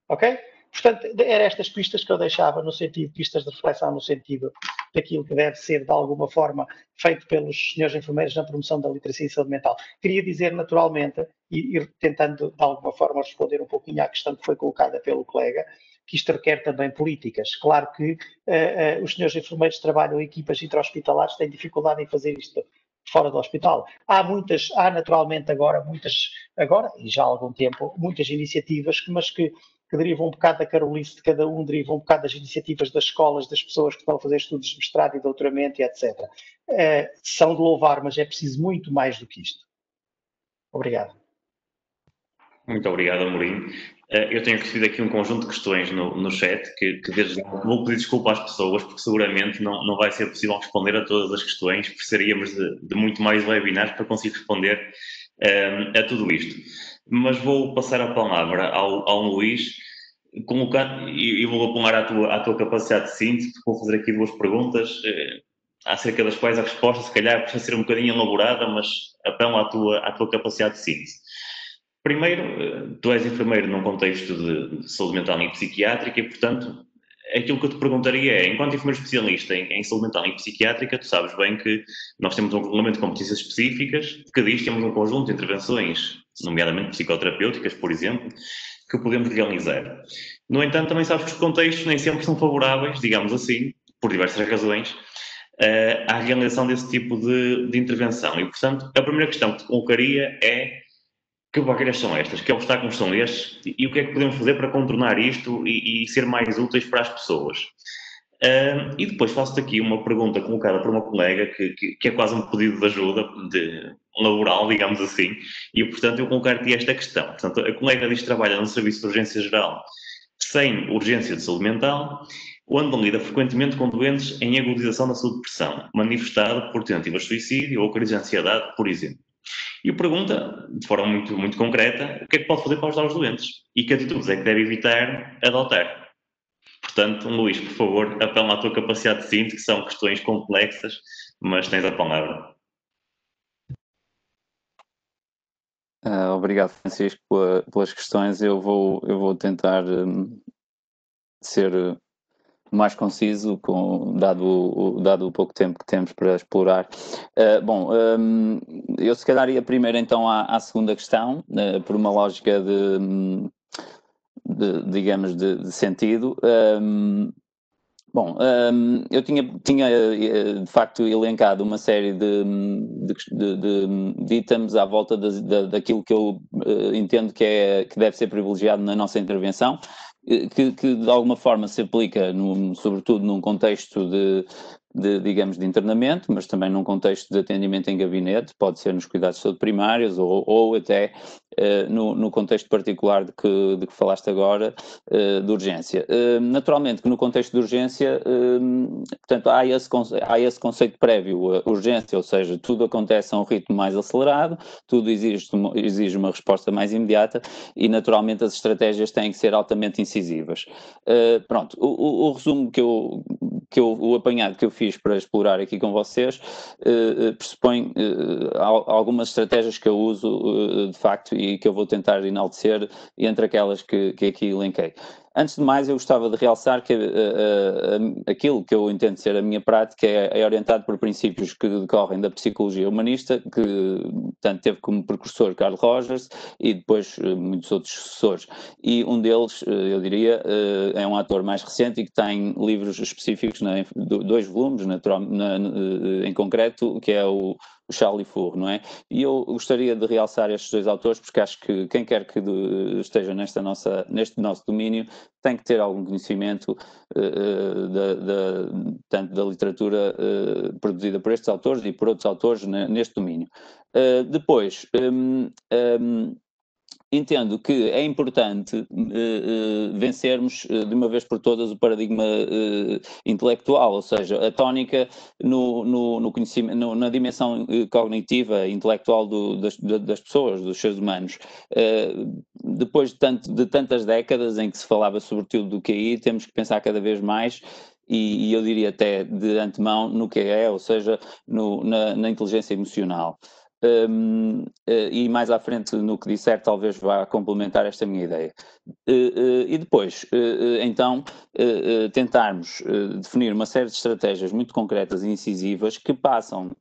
Ok? Portanto, eram estas pistas que eu deixava no sentido, pistas de reflexão no sentido daquilo que deve ser, de alguma forma, feito pelos senhores enfermeiros na promoção da literacia em saúde mental. Queria dizer, naturalmente, e tentando, de alguma forma, responder um pouquinho à questão que foi colocada pelo colega, que isto requer também políticas. Claro que os senhores enfermeiros trabalham em equipas intra-hospitalares, têm dificuldade em fazer isto fora do hospital. Há naturalmente agora, e já há algum tempo, muitas iniciativas, mas que derivam um bocado da carolice de cada um, derivam um bocado das iniciativas das escolas, das pessoas que estão a fazer estudos de mestrado e doutoramento, e etc. São de louvar, mas é preciso muito mais do que isto. Obrigado. Muito obrigado, Amorim. Eu tenho recebido aqui um conjunto de questões no chat que desde já vou pedir desculpa às pessoas, porque seguramente não vai ser possível responder a todas as questões, precisaríamos de muito mais webinars para conseguir responder a tudo isto. Mas vou passar a palavra ao Luís, e vou apelar à tua capacidade de síntese, porque vou fazer aqui duas perguntas, acerca das quais a resposta, se calhar, precisa ser um bocadinho elaborada, mas apelo à tua capacidade de síntese. Primeiro, tu és enfermeiro num contexto de saúde mental e psiquiátrica e, portanto, aquilo que eu te perguntaria é, enquanto enfermeiro especialista em saúde mental e psiquiátrica, tu sabes bem que nós temos um regulamento de competências específicas que diz que temos um conjunto de intervenções, nomeadamente psicoterapêuticas, por exemplo, que podemos realizar. No entanto, também sabes que os contextos nem sempre são favoráveis, digamos assim, por diversas razões, à realização desse tipo de intervenção. E, portanto, a primeira questão que te colocaria é: que barreiras são estas? Que obstáculos são estes? E o que é que podemos fazer para contornar isto e ser mais úteis para as pessoas? E depois faço-te aqui uma pergunta colocada por uma colega que é quase um pedido de ajuda laboral, digamos assim, e portanto eu colocar-te esta questão. Portanto, a colega diz que trabalha no Serviço de Urgência Geral sem urgência de saúde mental, onde lida frequentemente com doentes em agudização da sua depressão, manifestada por tentativas de suicídio ou crise de ansiedade, por exemplo. E pergunta, de forma muito, muito concreta, o que é que pode fazer para ajudar os doentes? E que atitudes é que deve evitar adotar? Portanto, Luís, por favor, apela à tua capacidade de síntese, que são questões complexas, mas tens a palavra. Obrigado, Francisco, pelas questões. Eu vou tentar ser mais conciso, dado o pouco tempo que temos para explorar. Eu se calhar ia primeiro então à segunda questão, por uma lógica digamos, de sentido. Eu tinha de facto elencado uma série de itens à volta daquilo que eu entendo que deve ser privilegiado na nossa intervenção, que de alguma forma se aplica, sobretudo num contexto digamos, de internamento, mas também num contexto de atendimento em gabinete, pode ser nos cuidados de saúde primários ou até no contexto particular de que falaste agora, de urgência. Naturalmente que no contexto de urgência, portanto, há esse conceito prévio, a urgência, ou seja, tudo acontece a um ritmo mais acelerado, tudo exige uma resposta mais imediata e, naturalmente, as estratégias têm que ser altamente incisivas. Pronto, o resumo o apanhado que eu fiz para explorar aqui com vocês pressupõe algumas estratégias que eu uso de facto e que eu vou tentar enaltecer entre aquelas que aqui elenquei. Antes de mais, eu gostava de realçar que aquilo que eu entendo ser a minha prática é orientado por princípios que decorrem da psicologia humanista, que tanto teve como precursor Carl Rogers e depois muitos outros sucessores. E um deles, eu diria, é um autor mais recente e que tem livros específicos, 2 volumes, em concreto, que é o Charles Four, não é? E eu gostaria de realçar estes 2 autores, porque acho que quem quer que esteja neste nosso domínio tem que ter algum conhecimento tanto da literatura produzida por estes autores e por outros autores neste domínio. Depois, entendo que é importante vencermos de uma vez por todas o paradigma intelectual, ou seja, a tónica no conhecimento, na dimensão cognitiva, intelectual das pessoas, dos seres humanos. Depois de tantas décadas em que se falava sobretudo do QI, temos que pensar cada vez mais, e eu diria até de antemão, no QE, ou seja, na inteligência emocional. E mais à frente no que disser talvez vá complementar esta minha ideia. E depois, então, tentarmos definir uma série de estratégias muito concretas e incisivas que passam,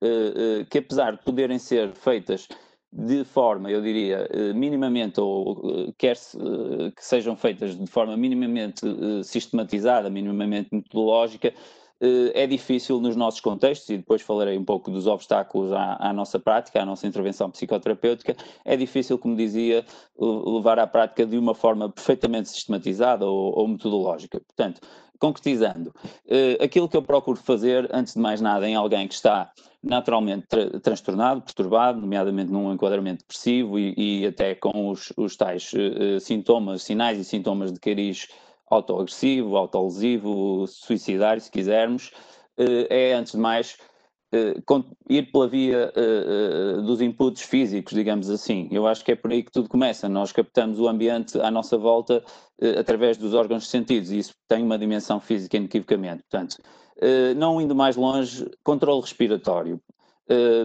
que apesar de poderem ser feitas de forma, eu diria, minimamente, ou que sejam feitas de forma minimamente sistematizada, minimamente metodológica, é difícil nos nossos contextos, e depois falarei um pouco dos obstáculos à nossa prática, à nossa intervenção psicoterapêutica, é difícil, como dizia, levar à prática de uma forma perfeitamente sistematizada ou metodológica. Portanto, concretizando, aquilo que eu procuro fazer, antes de mais nada, em alguém que está naturalmente transtornado, perturbado, nomeadamente num enquadramento depressivo e até com os tais sinais e sintomas de cariz autoagressivo, autolesivo, suicidário, se quisermos, é, antes de mais, ir pela via dos inputs físicos, digamos assim. Eu acho que é por aí que tudo começa. Nós captamos o ambiente à nossa volta através dos órgãos de sentidos, e isso tem uma dimensão física inequivocamente. Portanto, não indo mais longe, controle respiratório.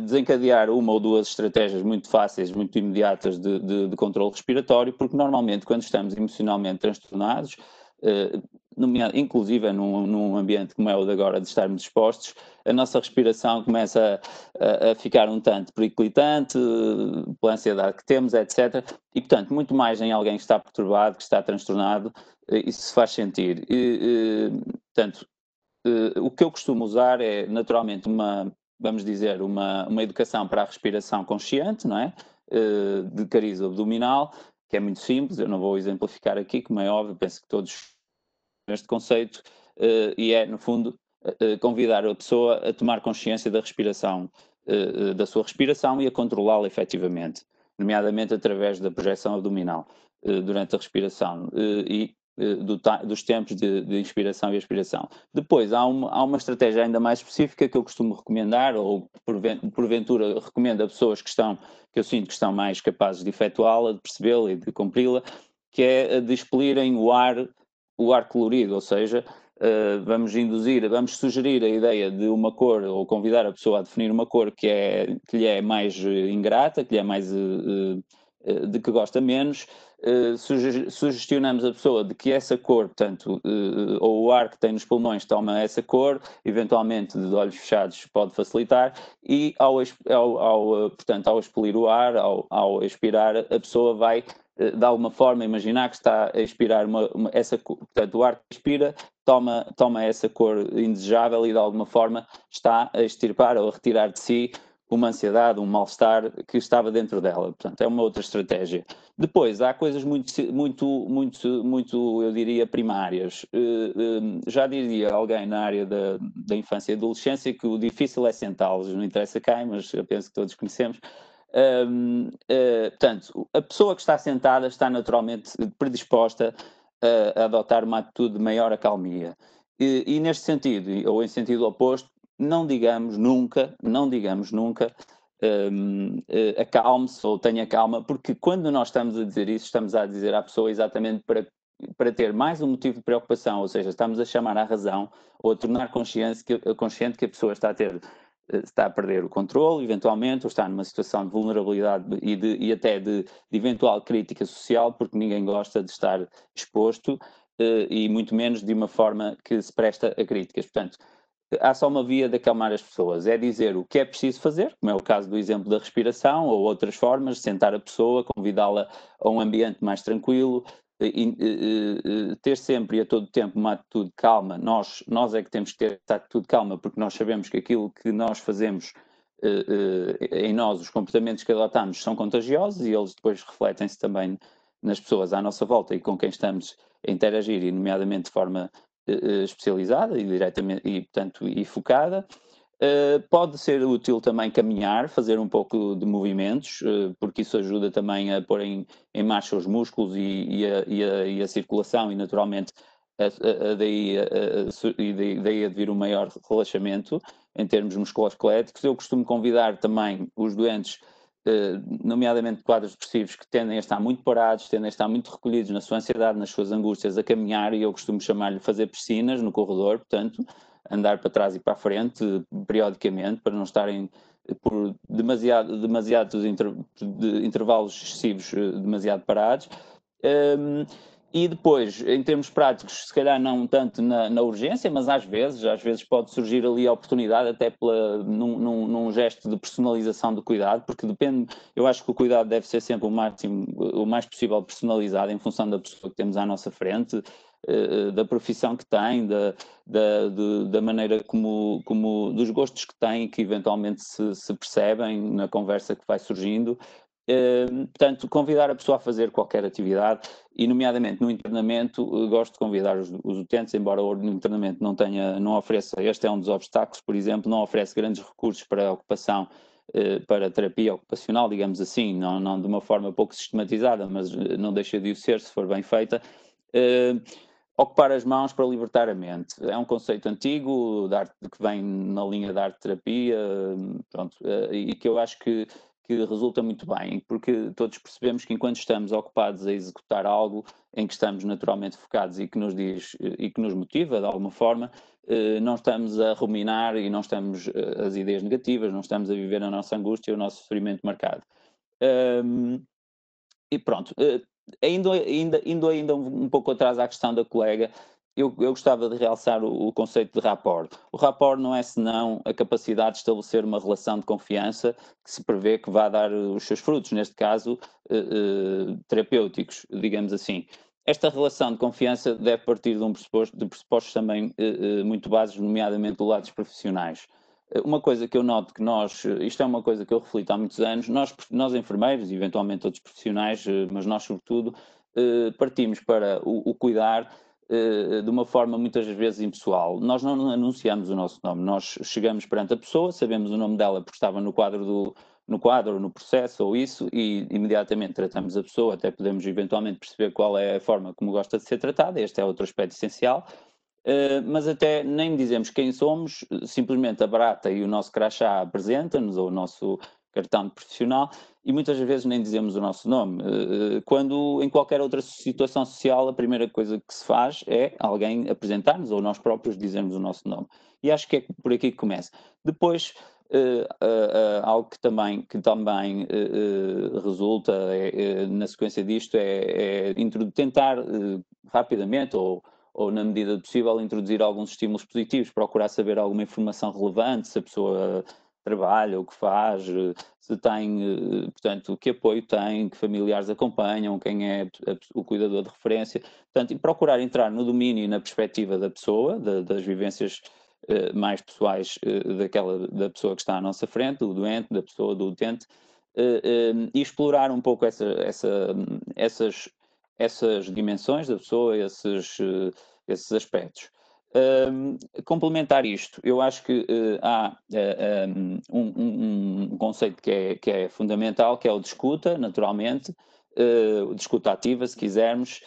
Desencadear uma ou duas estratégias muito fáceis, muito imediatas de controle respiratório, porque normalmente quando estamos emocionalmente transtornados, inclusive num ambiente como é o de agora, de estarmos expostos, a nossa respiração começa a ficar um tanto periclitante, pela ansiedade que temos, etc. E, portanto, muito mais em alguém que está perturbado, que está transtornado, isso se faz sentir. Portanto, o que eu costumo usar é, naturalmente, vamos dizer, uma educação para a respiração consciente, não é? De cariz abdominal, que é muito simples, eu não vou exemplificar aqui, como é óbvio, penso que todos neste conceito, e é, no fundo, convidar a pessoa a tomar consciência da respiração, da sua respiração, e a controlá-la efetivamente, nomeadamente através da projeção abdominal durante a respiração e dos tempos de inspiração e expiração. Depois, há uma estratégia ainda mais específica que eu costumo recomendar, ou porventura recomendo a pessoas que eu sinto que estão mais capazes de efetuá-la, de percebê-la e de cumpri-la, que é a de expelirem o ar colorido, ou seja, vamos sugerir a ideia de uma cor, ou convidar a pessoa a definir uma cor que lhe é mais ingrata, que lhe é mais de que gosta menos. Sugestionamos a pessoa de que essa cor, portanto, ou o ar que tem nos pulmões toma essa cor, eventualmente de olhos fechados pode facilitar, e portanto, ao expelir o ar, ao expirar, a pessoa vai de alguma forma imaginar que está a expirar portanto, o ar que expira toma essa cor indesejável e de alguma forma está a extirpar ou a retirar de si uma ansiedade, um mal-estar que estava dentro dela. Portanto, é uma outra estratégia. Depois, há coisas muito, eu diria, primárias. Já diria alguém na área da infância e adolescência que o difícil é sentá-los, não interessa quem, mas eu penso que todos conhecemos. Portanto, a pessoa que está sentada está naturalmente predisposta a adotar uma atitude de maior acalmia. E neste sentido, ou em sentido oposto, não digamos nunca, acalme-se ou tenha calma, porque quando nós estamos a dizer isso, estamos a dizer à pessoa exatamente para ter mais um motivo de preocupação, ou seja, estamos a chamar à razão ou a tornar consciente que a pessoa está a perder o controle, eventualmente, ou está numa situação de vulnerabilidade e até de eventual crítica social, porque ninguém gosta de estar exposto, e muito menos de uma forma que se presta a críticas. Portanto, há só uma via de acalmar as pessoas, é dizer o que é preciso fazer, como é o caso do exemplo da respiração, ou outras formas, sentar a pessoa, convidá-la a um ambiente mais tranquilo, ter sempre e a todo tempo uma atitude calma. Nós é que temos que ter essa atitude calma, porque nós sabemos que aquilo que nós fazemos em nós, os comportamentos que adotamos são contagiosos, e eles depois refletem-se também nas pessoas à nossa volta e com quem estamos a interagir, e nomeadamente de forma especializada e diretamente, e portanto, e focada. Pode ser útil também caminhar, fazer um pouco de movimentos, porque isso ajuda também a pôr em marcha os músculos e a circulação, e naturalmente daí advir um maior relaxamento em termos musculoesqueléticos. Eu costumo convidar também os doentes, nomeadamente quadros depressivos, que tendem a estar muito parados, tendem a estar muito recolhidos na sua ansiedade, nas suas angústias, a caminhar, e eu costumo chamar-lhe fazer piscinas no corredor, portanto, andar para trás e para a frente periodicamente, para não estarem por demasiados intervalos excessivos demasiado parados. E depois, em termos práticos, se calhar não tanto na urgência, mas às vezes pode surgir ali a oportunidade, até num gesto de personalização do cuidado, porque depende, eu acho que o cuidado deve ser sempre o mais possível personalizado em função da pessoa que temos à nossa frente, da profissão que tem, da maneira como dos gostos que tem, que eventualmente se percebem na conversa que vai surgindo. Portanto, convidar a pessoa a fazer qualquer atividade, e nomeadamente no internamento, gosto de convidar os utentes, embora o internamento não ofereça, este é um dos obstáculos, por exemplo, não oferece grandes recursos para a ocupação, para terapia ocupacional, digamos assim, não de uma forma pouco sistematizada, mas não deixa de o ser se for bem feita. Ocupar as mãos para libertar a mente. É um conceito antigo, que vem na linha da arte-terapia, e que eu acho que resulta muito bem, porque todos percebemos que enquanto estamos ocupados a executar algo em que estamos naturalmente focados e que nos diz e que nos motiva de alguma forma, não estamos a ruminar e não estamos as ideias negativas, não estamos a viver a nossa angústia e o nosso sofrimento marcado. E pronto, indo ainda um pouco atrás à questão da colega, eu gostava de realçar o conceito de rapport. O rapport não é senão a capacidade de estabelecer uma relação de confiança que se prevê que vá dar os seus frutos, neste caso terapêuticos, digamos assim. Esta relação de confiança deve partir de pressupostos também muito básicos, nomeadamente do lado dos profissionais. Uma coisa que eu noto que isto é uma coisa que eu reflito há muitos anos, nós enfermeiros e eventualmente outros profissionais, mas nós sobretudo, partimos para o cuidar de uma forma muitas vezes impessoal. Nós não anunciamos o nosso nome, nós chegamos perante a pessoa, sabemos o nome dela porque estava no quadro, no processo ou isso, e imediatamente tratamos a pessoa, até podemos eventualmente perceber qual é a forma como gosta de ser tratada, este é outro aspecto essencial. Mas até nem dizemos quem somos, simplesmente a Barata e o nosso crachá apresenta-nos, ou o nosso cartão de profissional, e muitas vezes nem dizemos o nosso nome. Quando em qualquer outra situação social, a primeira coisa que se faz é alguém apresentar-nos, ou nós próprios dizermos o nosso nome. E acho que é por aqui que começa. Depois, algo que também resulta na sequência disto é tentar rapidamente, ou na medida do possível, introduzir alguns estímulos positivos, procurar saber alguma informação relevante, se a pessoa trabalha, o que faz, se tem, portanto, que apoio tem, que familiares acompanham, quem é o cuidador de referência, portanto, e procurar entrar no domínio e na perspectiva da pessoa, das vivências mais pessoais da pessoa que está à nossa frente, do doente, da pessoa, do utente, e explorar um pouco essas dimensões da pessoa, esses aspectos. Complementar isto, eu acho que há um conceito que é fundamental, que é o de escuta, naturalmente, o de escuta ativa, se quisermos,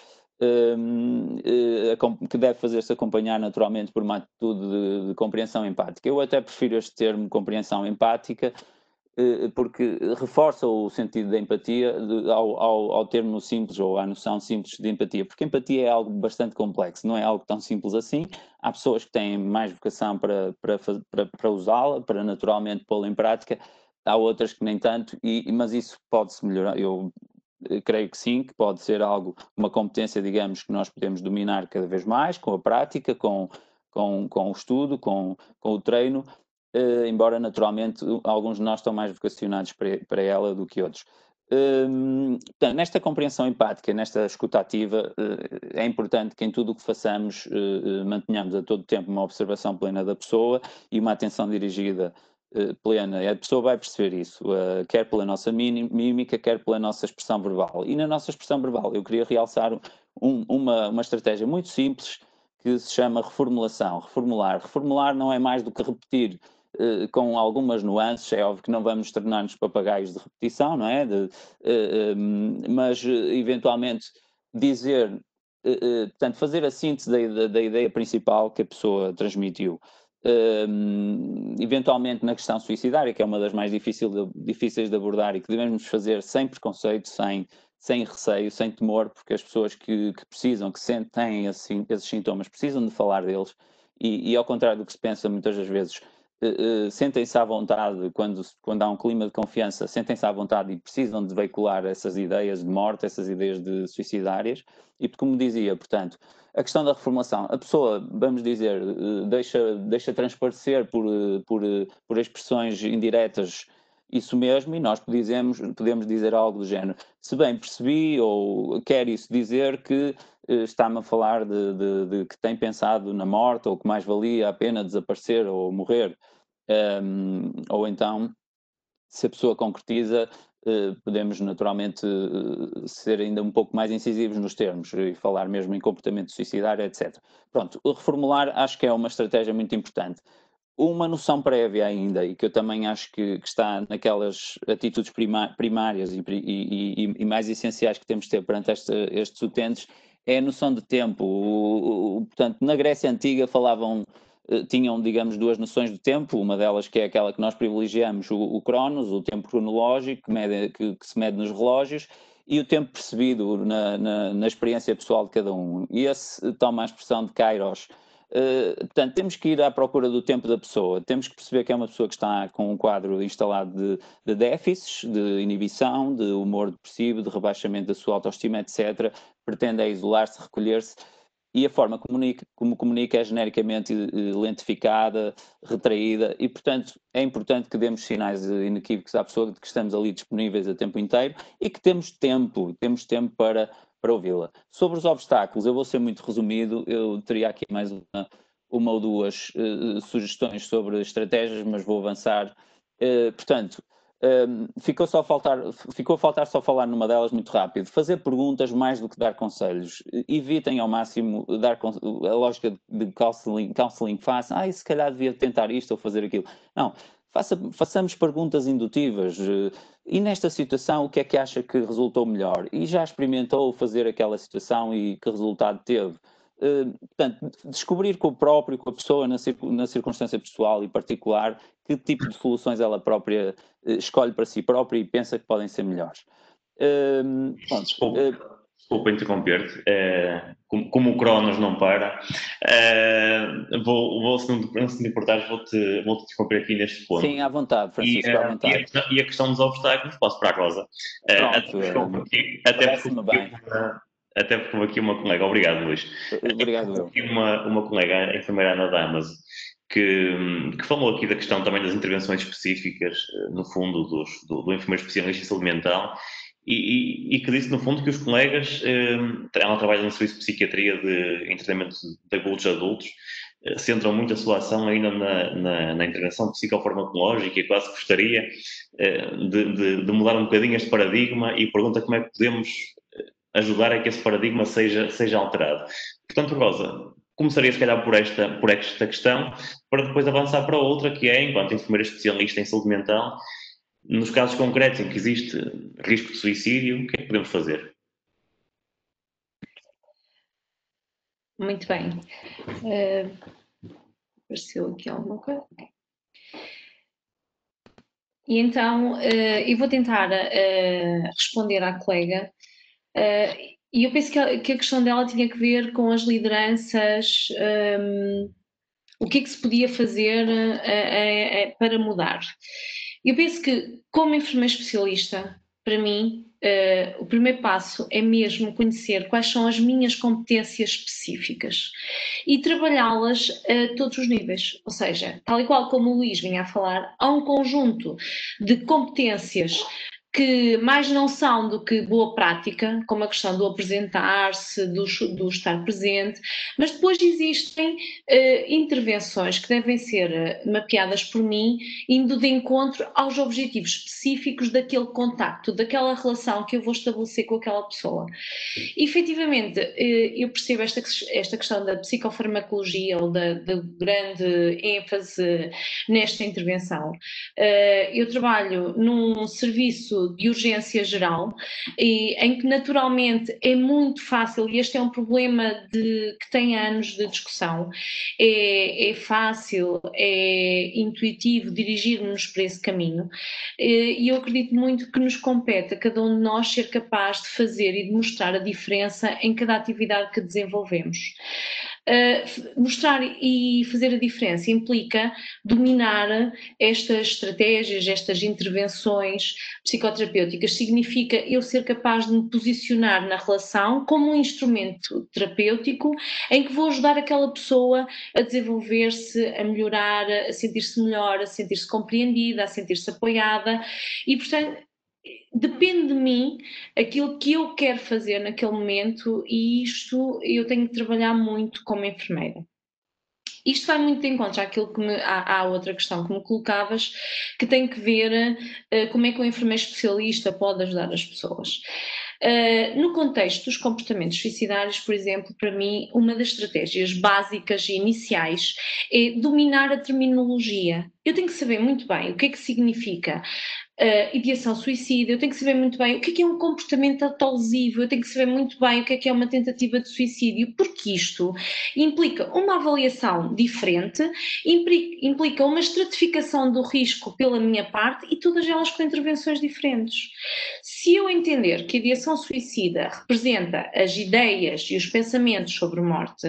que deve fazer-se acompanhar naturalmente por uma atitude de compreensão empática. Eu até prefiro este termo, compreensão empática, porque reforça o sentido da empatia ao termo simples, ou à noção simples de empatia, porque empatia é algo bastante complexo, não é algo tão simples assim. Há pessoas que têm mais vocação para usá-la, para naturalmente pô-la em prática, há outras que nem tanto, mas isso pode-se melhorar. Eu creio que sim, que pode ser uma competência, digamos, que nós podemos dominar cada vez mais, com a prática, com o estudo, com o treino, embora naturalmente alguns de nós estão mais vocacionados para ela do que outros. Portanto, nesta compreensão empática, nesta escuta ativa, é importante que em tudo o que façamos mantenhamos a todo tempo uma observação plena da pessoa e uma atenção dirigida plena. A pessoa vai perceber isso, quer pela nossa mímica, quer pela nossa expressão verbal. E na nossa expressão verbal eu queria realçar uma estratégia muito simples que se chama reformulação. Reformular não é mais do que repetir com algumas nuances. É óbvio que não vamos tornar-nos papagaios de repetição, não é? Mas eventualmente dizer, portanto, fazer a síntese da ideia principal que a pessoa transmitiu. Eventualmente na questão suicidária, que é uma das mais difíceis de abordar e que devemos fazer sem preconceito, sem receio, sem temor, porque as pessoas que precisam, que têm esses sintomas, precisam de falar deles e ao contrário do que se pensa muitas das vezes, sentem-se à vontade, quando há um clima de confiança, sentem-se à vontade e precisam de veicular essas ideias de morte, essas ideias de suicidárias. E como dizia, portanto, a questão da reformulação, a pessoa, vamos dizer, deixa transparecer por expressões indiretas isso mesmo, e nós podemos dizer algo do género: se bem percebi, ou quer isso dizer que está-me a falar de que tem pensado na morte, ou que mais valia a pena desaparecer ou morrer. Ou então, se a pessoa concretiza, podemos naturalmente ser ainda um pouco mais incisivos nos termos e falar mesmo em comportamento suicidário, etc. Pronto, reformular acho que é uma estratégia muito importante. Uma noção prévia ainda, e que eu também acho que está naquelas atitudes primárias e mais essenciais que temos de ter perante estes utentes, é a noção de tempo. Portanto, na Grécia Antiga tinham, digamos, duas noções do tempo, uma delas que é aquela que nós privilegiamos, o Cronos, o tempo cronológico, que se mede nos relógios, e o tempo percebido na experiência pessoal de cada um. E esse toma a expressão de Kairos. Portanto, temos que ir à procura do tempo da pessoa, temos que perceber que é uma pessoa que está com um quadro instalado de déficits, de inibição, de humor depressivo, de rebaixamento da sua autoestima, etc. Pretende isolar-se, recolher-se, e a forma como comunica é genericamente lentificada, retraída, e portanto é importante que demos sinais inequívocos à pessoa de que estamos ali disponíveis a tempo inteiro e que temos tempo para ouvi-la. Sobre os obstáculos, eu vou ser muito resumido, eu teria aqui mais uma ou duas sugestões sobre estratégias, mas vou avançar. Portanto, ficou a faltar só falar numa delas muito rápido. Fazer perguntas mais do que dar conselhos. Evitem ao máximo a lógica de counseling fácil. Se calhar devia tentar isto ou fazer aquilo. Não. Façamos perguntas indutivas. E nesta situação, o que é que acha que resultou melhor? E já experimentou fazer aquela situação e que resultado teve? Portanto, descobrir com a pessoa, na circunstância pessoal e particular, que tipo de soluções ela própria escolhe para si própria e pensa que podem ser melhores. Desculpa interromper-te. Como o Cronos não para, se me importares, vou-te interromper aqui neste ponto. Sim, à vontade, Francisco, à vontade. E a questão dos obstáculos, posso para a Rosa. Até porque houve aqui uma colega, obrigado Luís. Obrigado eu. Aqui uma colega, a enfermeira Ana Damas, que falou aqui da questão também das intervenções específicas, no fundo, do enfermeiro especialista em saúde mental, e que disse, no fundo, que os colegas, ela trabalha no serviço de psiquiatria em tratamento de adultos, centram muito a sua ação ainda na intervenção psicofarmacológica, e quase gostaria de mudar um bocadinho este paradigma, e pergunta como é que podemos ajudar a que esse paradigma seja alterado. Portanto, Rosa, começaria se calhar por esta questão, para depois avançar para outra, que é, enquanto enfermeira especialista em saúde mental, nos casos concretos em que existe risco de suicídio, o que é que podemos fazer? Muito bem. Apareceu aqui alguma coisa? E então, eu vou tentar responder à colega. E eu penso que a questão dela tinha que ver com as lideranças, o que é que se podia fazer para mudar. Eu penso que, como enfermeira especialista, para mim, o primeiro passo é mesmo conhecer quais são as minhas competências específicas e trabalhá-las a todos os níveis. Ou seja, tal e qual como o Luís vinha a falar, há um conjunto de competências que mais não são do que boa prática, como a questão do apresentar-se, do estar presente, mas depois existem intervenções que devem ser mapeadas por mim, indo de encontro aos objetivos específicos daquele contacto, daquela relação que eu vou estabelecer com aquela pessoa. E, efetivamente, eu percebo esta questão da psicofarmacologia ou da grande ênfase nesta intervenção. Eu trabalho num serviço de urgência geral, em que naturalmente é muito fácil, e este é um problema que tem anos de discussão, é fácil, é intuitivo dirigir-nos para esse caminho, e eu acredito muito que nos compete a cada um de nós ser capaz de fazer e de mostrar a diferença em cada atividade que desenvolvemos. Mostrar e fazer a diferença implica dominar estas estratégias, estas intervenções psicoterapêuticas. Significa eu ser capaz de me posicionar na relação como um instrumento terapêutico em que vou ajudar aquela pessoa a desenvolver-se, a melhorar, a sentir-se melhor, a sentir-se compreendida, a sentir-se apoiada e, portanto, depende de mim aquilo que eu quero fazer naquele momento e isto eu tenho que trabalhar muito como enfermeira. Isto vai muito de encontro àquilo que há outra questão que me colocavas, que tem que ver como é que o enfermeiro especialista pode ajudar as pessoas. No contexto dos comportamentos suicidários, por exemplo, para mim, uma das estratégias básicas e iniciais é dominar a terminologia. Eu tenho que saber muito bem o que é que significa ideação suicida, eu tenho que saber muito bem o que é um comportamento autolesivo, eu tenho que saber muito bem o que é uma tentativa de suicídio, porque isto implica uma avaliação diferente, implica uma estratificação do risco pela minha parte e todas elas com intervenções diferentes. Se eu entender que a ideação suicida representa as ideias e os pensamentos sobre morte,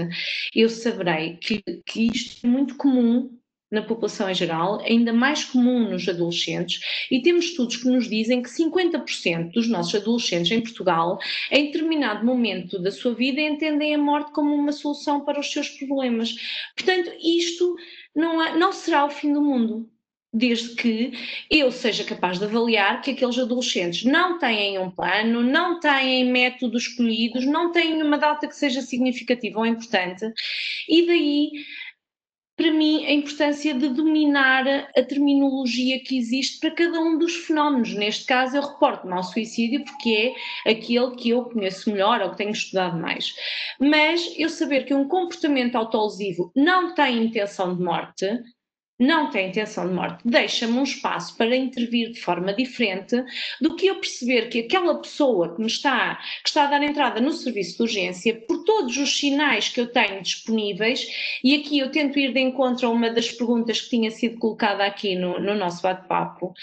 eu saberei que isto é muito comum na população em geral, ainda mais comum nos adolescentes, e temos estudos que nos dizem que 50% dos nossos adolescentes em Portugal, em determinado momento da sua vida, entendem a morte como uma solução para os seus problemas. Portanto, isto não será o fim do mundo, desde que eu seja capaz de avaliar que aqueles adolescentes não têm um plano, não têm métodos escolhidos, não têm uma data que seja significativa ou importante, e daí para mim, a importância de dominar a terminologia que existe para cada um dos fenómenos. Neste caso, eu reporto-me ao suicídio porque é aquele que eu conheço melhor ou que tenho estudado mais. Mas eu saber que um comportamento autolesivo não tem intenção de morte, deixa-me um espaço para intervir de forma diferente do que eu perceber que aquela pessoa que está a dar entrada no serviço de urgência, por todos os sinais que eu tenho disponíveis, e aqui eu tento ir de encontro a uma das perguntas que tinha sido colocada aqui no nosso bate-papo,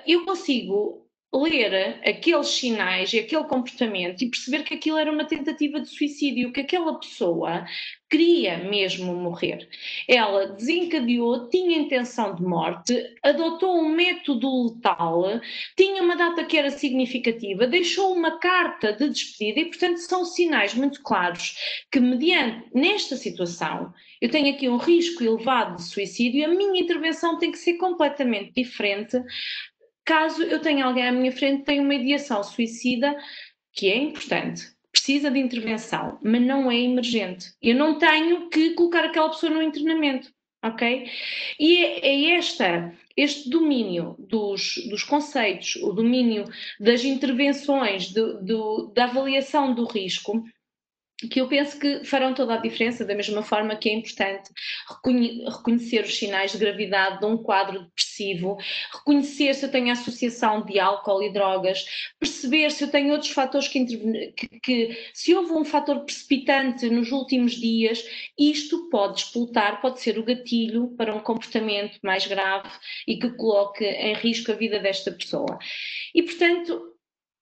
eu consigo ler aqueles sinais e aquele comportamento e perceber que aquilo era uma tentativa de suicídio, que aquela pessoa queria mesmo morrer. Ela desencadeou, tinha intenção de morte, adotou um método letal, tinha uma data que era significativa, deixou uma carta de despedida e, portanto, são sinais muito claros que, nesta situação, eu tenho aqui um risco elevado de suicídio e a minha intervenção tem que ser completamente diferente. Caso eu tenha alguém à minha frente que tenha uma ideação suicida, que é importante, precisa de intervenção, mas não é emergente. Eu não tenho que colocar aquela pessoa no internamento, ok? E é este domínio dos conceitos, o domínio das intervenções, da avaliação do risco, que eu penso que farão toda a diferença, da mesma forma que é importante reconhecer os sinais de gravidade de um quadro depressivo, reconhecer se eu tenho associação de álcool e drogas, perceber se eu tenho outros fatores se houve um fator precipitante nos últimos dias, isto pode despoltar, pode ser o gatilho para um comportamento mais grave e que coloque em risco a vida desta pessoa. E, portanto,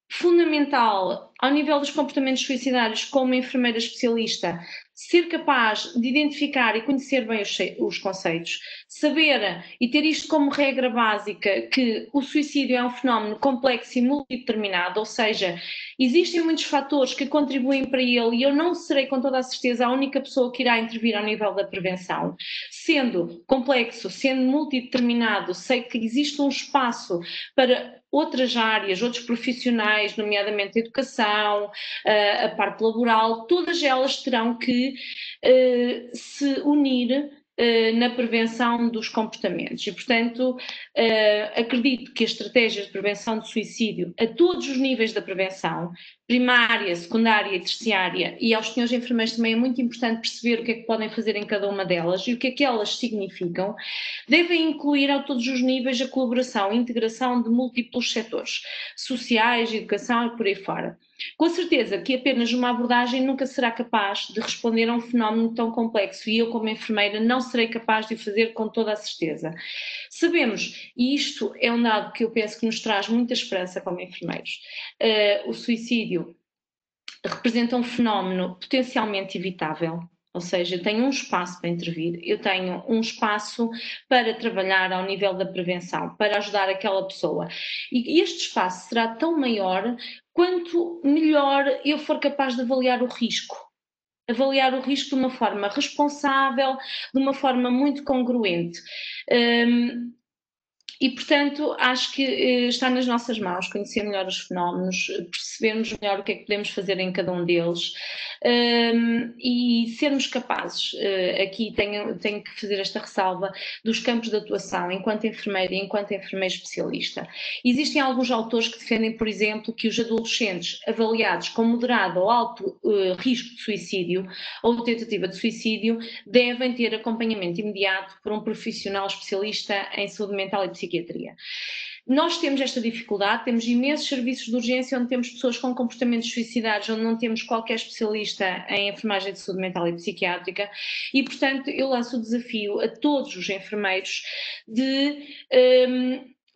fundamental, ao nível dos comportamentos suicidários, como enfermeira especialista, ser capaz de identificar e conhecer bem os conceitos, saber e ter isto como regra básica que o suicídio é um fenómeno complexo e multideterminado, ou seja, existem muitos fatores que contribuem para ele e eu não serei com toda a certeza a única pessoa que irá intervir ao nível da prevenção. Sendo complexo, sendo multideterminado, sei que existe um espaço para outras áreas, outros profissionais, nomeadamente a educação, a parte laboral, todas elas terão que se unir na prevenção dos comportamentos e, portanto, acredito que as estratégias de prevenção de suicídio a todos os níveis da prevenção, primária, secundária e terciária, e aos senhores enfermeiros também é muito importante perceber o que é que podem fazer em cada uma delas e o que é que elas significam, devem incluir a todos os níveis a colaboração e integração de múltiplos setores, sociais, educação e por aí fora. Com certeza que apenas uma abordagem nunca será capaz de responder a um fenómeno tão complexo e eu, como enfermeira, não serei capaz de o fazer com toda a certeza. Sabemos, e isto é um dado que eu penso que nos traz muita esperança como enfermeiros, o suicídio representa um fenómeno potencialmente evitável. Ou seja, eu tenho um espaço para intervir, eu tenho um espaço para trabalhar ao nível da prevenção, para ajudar aquela pessoa. E este espaço será tão maior quanto melhor eu for capaz de avaliar o risco. Avaliar o risco de uma forma responsável, de uma forma muito congruente. E, portanto, acho que está nas nossas mãos conhecer melhor os fenómenos, percebermos melhor o que é que podemos fazer em cada um deles e sermos capazes, aqui tenho que fazer esta ressalva, dos campos de atuação enquanto enfermeira e enquanto enfermeira especialista. Existem alguns autores que defendem, por exemplo, que os adolescentes avaliados com moderado ou alto risco de suicídio ou tentativa de suicídio devem ter acompanhamento imediato por um profissional especialista em saúde mental e psiquiatria. Nós temos esta dificuldade, temos imensos serviços de urgência onde temos pessoas com comportamentos suicidários, onde não temos qualquer especialista em enfermagem de saúde mental e psiquiátrica e, portanto, eu lanço o desafio a todos os enfermeiros de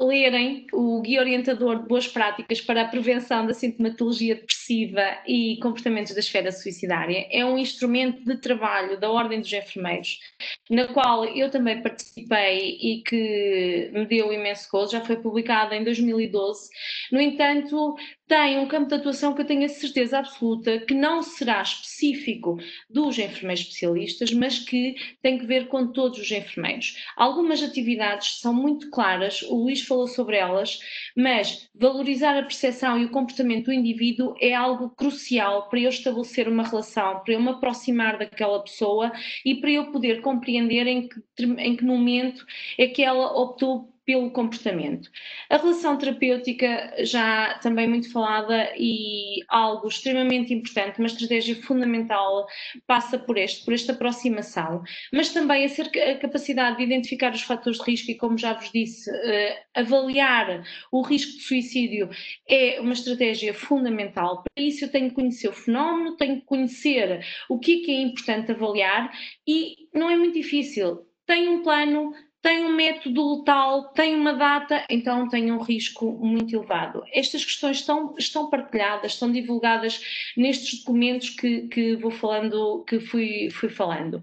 lerem o Guia Orientador de Boas Práticas para a Prevenção da Sintomatologia Depressiva e Comportamentos da Esfera Suicidária. É um instrumento de trabalho da Ordem dos Enfermeiros, na qual eu também participei e que me deu imenso gozo, já foi publicada em 2012. No entanto, tem um campo de atuação que eu tenho a certeza absoluta que não será específico dos enfermeiros especialistas, mas que tem que ver com todos os enfermeiros. Algumas atividades são muito claras, o Luís falou sobre elas, mas valorizar a percepção e o comportamento do indivíduo é algo crucial para eu estabelecer uma relação, para eu me aproximar daquela pessoa e para eu poder compreender em que momento é que ela optou pelo comportamento. A relação terapêutica, já também muito falada e algo extremamente importante, uma estratégia fundamental, passa por esta aproximação, mas também a capacidade de identificar os fatores de risco e, como já vos disse, avaliar o risco de suicídio é uma estratégia fundamental. Para isso eu tenho que conhecer o fenómeno, tenho que conhecer o que é importante avaliar e não é muito difícil. Tenho um plano, tem um método letal, tem uma data, então tem um risco muito elevado. Estas questões estão partilhadas, estão divulgadas nestes documentos que vou falando, que fui falando.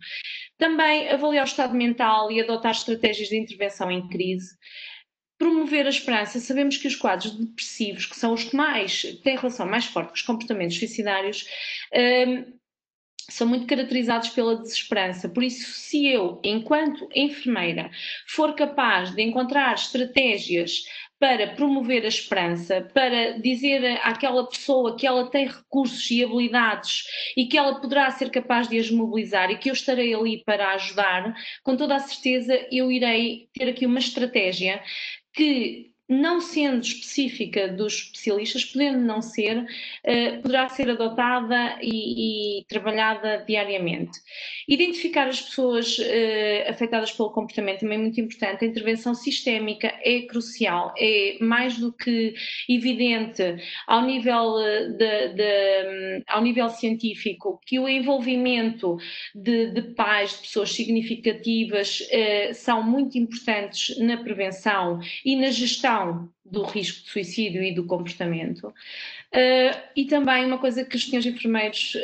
Também avaliar o estado mental e adotar estratégias de intervenção em crise. Promover a esperança. Sabemos que os quadros depressivos, que são os que têm relação mais forte com os comportamentos suicidários, são muito caracterizados pela desesperança. Por isso, se eu, enquanto enfermeira, for capaz de encontrar estratégias para promover a esperança, para dizer àquela pessoa que ela tem recursos e habilidades e que ela poderá ser capaz de as mobilizar e que eu estarei ali para ajudar, com toda a certeza eu irei ter aqui uma estratégia que, não sendo específica dos especialistas, podendo não ser, poderá ser adotada e trabalhada diariamente. Identificar as pessoas afetadas pelo comportamento também é muito importante. A intervenção sistémica é crucial, é mais do que evidente ao nível, ao nível científico que o envolvimento de pais, de pessoas significativas, são muito importantes na prevenção e na gestão do risco de suicídio e do comportamento. E também uma coisa que os senhores enfermeiros,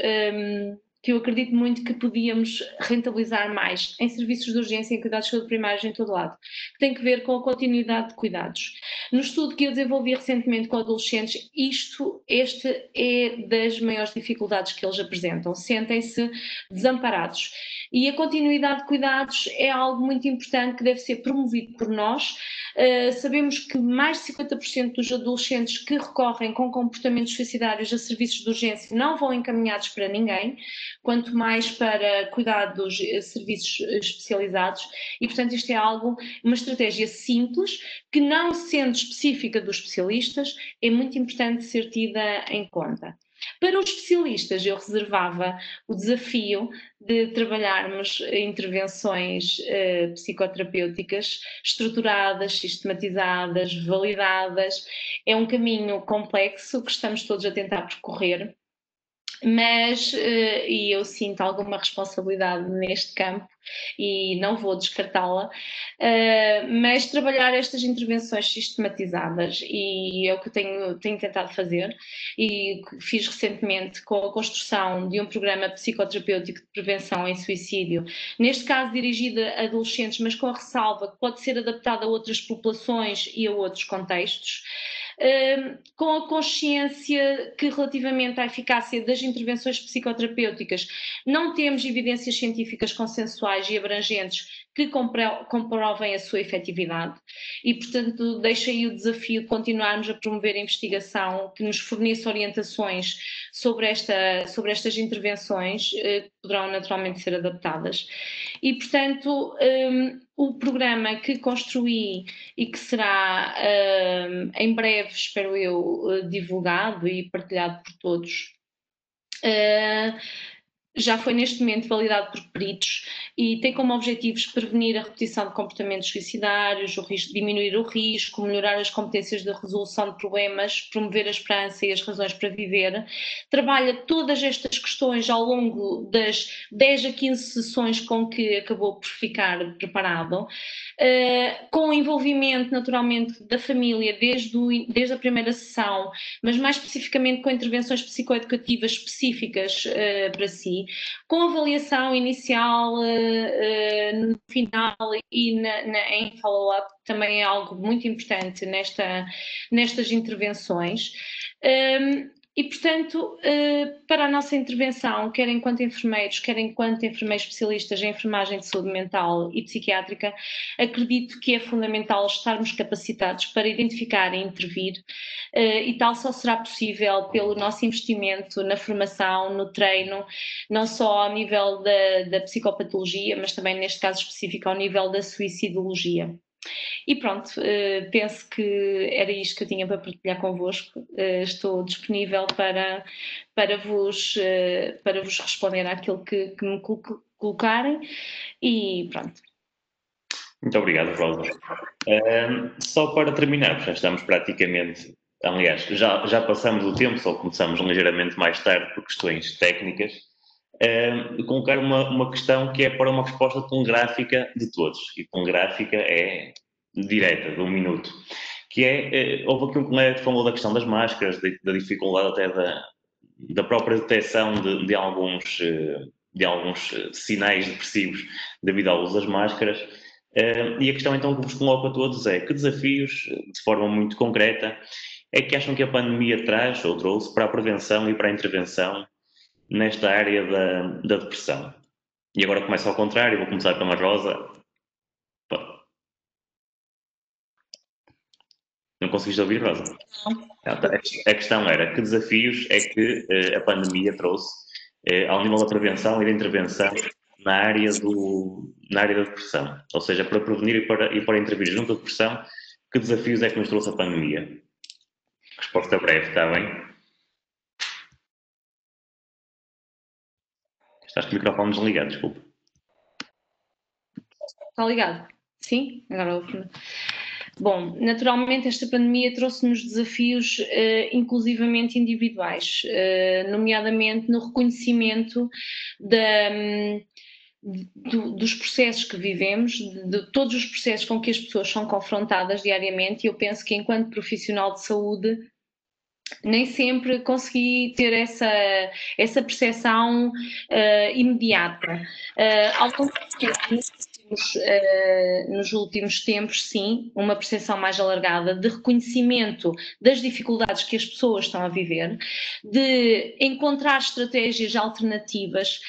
que eu acredito muito que podíamos rentabilizar mais em serviços de urgência e em cuidados de saúde primários em todo lado, que tem que ver com a continuidade de cuidados. No estudo que eu desenvolvi recentemente com adolescentes, este é das maiores dificuldades que eles apresentam, sentem-se desamparados. E a continuidade de cuidados é algo muito importante que deve ser promovido por nós. Sabemos que mais de 50% dos adolescentes que recorrem com comportamentos suicidários a serviços de urgência não vão encaminhados para ninguém, quanto mais para cuidados, serviços especializados, e portanto isto é uma estratégia simples, que não sendo específica dos especialistas, é muito importante ser tida em conta. Para os especialistas, eu reservava o desafio de trabalharmos intervenções psicoterapêuticas estruturadas, sistematizadas, validadas. É um caminho complexo que estamos todos a tentar percorrer, mas, e eu sinto alguma responsabilidade neste campo e não vou descartá-la, mas trabalhar estas intervenções sistematizadas, e é o que eu tenho tentado fazer, e fiz recentemente com a construção de um programa psicoterapêutico de prevenção em suicídio, neste caso dirigido a adolescentes, mas com a ressalva que pode ser adaptado a outras populações e a outros contextos. Com a consciência que, relativamente à eficácia das intervenções psicoterapêuticas, não temos evidências científicas consensuais e abrangentes que comprovem a sua efetividade, e portanto deixo aí o desafio de continuarmos a promover a investigação que nos forneça orientações sobre estas intervenções, que poderão naturalmente ser adaptadas. E portanto o programa que construí e que será em breve, espero eu, divulgado e partilhado por todos, já foi neste momento validado por peritos e tem como objetivos prevenir a repetição de comportamentos suicidários, diminuir o risco, melhorar as competências de resolução de problemas, promover a esperança e as razões para viver. Trabalha todas estas questões ao longo das 10 a 15 sessões com que acabou por ficar preparado, com o envolvimento naturalmente da família desde a primeira sessão, mas mais especificamente com intervenções psicoeducativas específicas para si, com avaliação inicial, no final e em follow-up, também é algo muito importante nestas intervenções. E, portanto, para a nossa intervenção, quer enquanto enfermeiros, quer enquanto enfermeiros especialistas em enfermagem de saúde mental e psiquiátrica, acredito que é fundamental estarmos capacitados para identificar e intervir, e tal só será possível pelo nosso investimento na formação, no treino, não só ao nível da psicopatologia, mas também, neste caso específico, ao nível da suicidologia. E pronto, penso que era isto que eu tinha para partilhar convosco. Estou disponível para vos responder àquilo que me colocarem e pronto. Muito obrigado, Rosa. Só para terminar, já estamos praticamente, aliás, já passamos o tempo, só começamos ligeiramente mais tarde por questões técnicas. Colocar uma questão que é para uma resposta telegráfica de todos, e telegráfica é direta, de 1 minuto, que é, houve aqui um colega que falou da questão das máscaras, da dificuldade até da própria detecção de alguns sinais depressivos devido ao uso das máscaras, e a questão então que vos coloco a todos é: que desafios, de forma muito concreta, é que acham que a pandemia traz ou trouxe para a prevenção e para a intervenção nesta área da depressão? E agora começo ao contrário, vou começar pela Rosa. Não conseguiste ouvir, Rosa? A questão era: que desafios é que a pandemia trouxe ao nível da prevenção e da intervenção na área da depressão? Ou seja, para prevenir e para intervir junto à depressão, que desafios é que nos trouxe a pandemia? Resposta breve, está bem? Estás com o microfone desligado, desculpa. Está ligado? Sim? Agora ouve-me. Bom, naturalmente esta pandemia trouxe-nos desafios inclusivamente individuais, nomeadamente no reconhecimento dos processos que vivemos, de todos os processos com que as pessoas são confrontadas diariamente, e eu penso que enquanto profissional de saúde nem sempre consegui ter essa percepção imediata. Ao longo do tempo, nos últimos tempos, sim, uma percepção mais alargada de reconhecimento das dificuldades que as pessoas estão a viver, de encontrar estratégias alternativas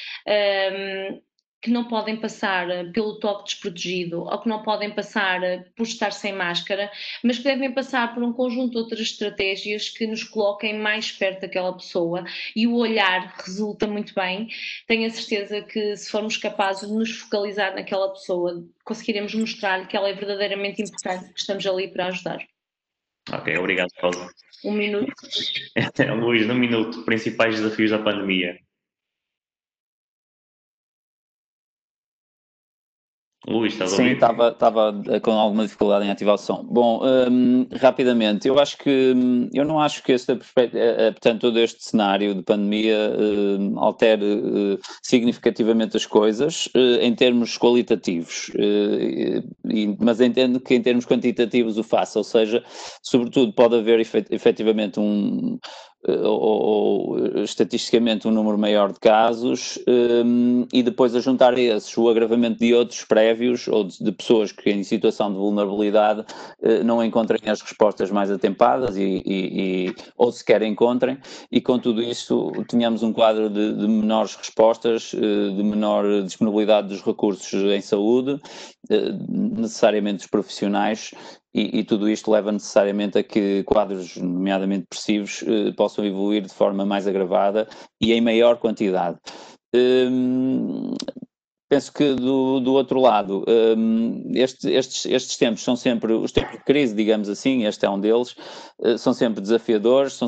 que não podem passar pelo toque desprotegido ou que não podem passar por estar sem máscara, mas que devem passar por um conjunto de outras estratégias que nos coloquem mais perto daquela pessoa, e o olhar resulta muito bem. Tenho a certeza que, se formos capazes de nos focalizar naquela pessoa, conseguiremos mostrar-lhe que ela é verdadeiramente importante, que estamos ali para ajudar. Ok, obrigado, Rosa. Um minuto. Luís, num minuto, principais desafios da pandemia. Luís, estás a ouvir? Sim, estava com alguma dificuldade em ativar o som. Bom, rapidamente, eu acho que, eu não acho que portanto, todo este cenário de pandemia altere significativamente as coisas em termos qualitativos, mas entendo que em termos quantitativos o faça, ou seja, sobretudo pode haver efetivamente ou estatisticamente um número maior de casos, e depois a juntar a esses o agravamento de outros prévios ou de pessoas que em situação de vulnerabilidade não encontrem as respostas mais atempadas ou sequer encontrem, e com tudo isso tenhamos um quadro de menores respostas, de menor disponibilidade dos recursos em saúde, necessariamente dos profissionais, e tudo isto leva necessariamente a que quadros, nomeadamente depressivos, possam evoluir de forma mais agravada e em maior quantidade. Penso que do outro lado, estes tempos são sempre, os tempos de crise, digamos assim, este é um deles, são sempre desafiadores,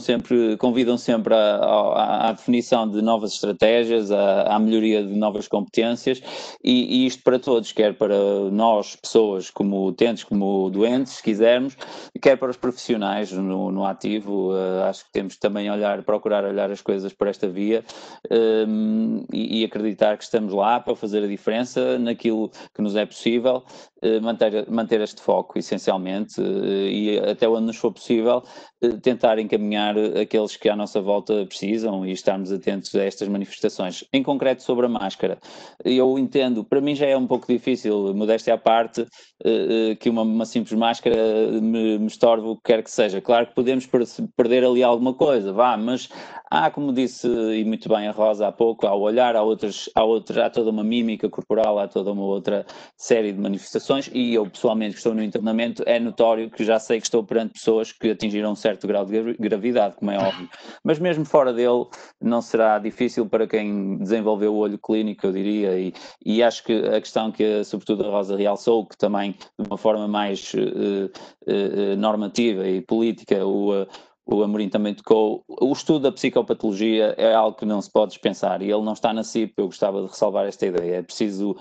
convidam sempre à definição de novas estratégias, à melhoria de novas competências, e isto para todos, quer para nós, pessoas, como utentes, como doentes, se quisermos, quer para os profissionais no ativo. Acho que temos também procurar olhar as coisas por esta via, e acreditar que estamos lá para fazer a diferença naquilo que nos é possível, manter este foco essencialmente, e até onde nos for possível tentar encaminhar aqueles que à nossa volta precisam e estarmos atentos a estas manifestações. Em concreto sobre a máscara, eu entendo, para mim já é um pouco difícil, modéstia à parte, que uma simples máscara me estorve o que quer que seja. Claro que podemos perder ali alguma coisa, mas como disse e muito bem a Rosa há pouco, há o olhar, há toda uma mímica corporal, há toda uma outra série de manifestações, e eu pessoalmente que estou no internamento, é notório que já sei que estou perante pessoas que atingiram um certo grau de gravidade, como é óbvio, mas mesmo fora dele não será difícil para quem desenvolveu o olho clínico, eu diria, e acho que a questão que sobretudo a Rosa realçou, que também de uma forma mais normativa e política o Amorim também tocou, o estudo da psicopatologia é algo que não se pode dispensar, e ele não está na CIP. Eu gostava de ressalvar esta ideia. É preciso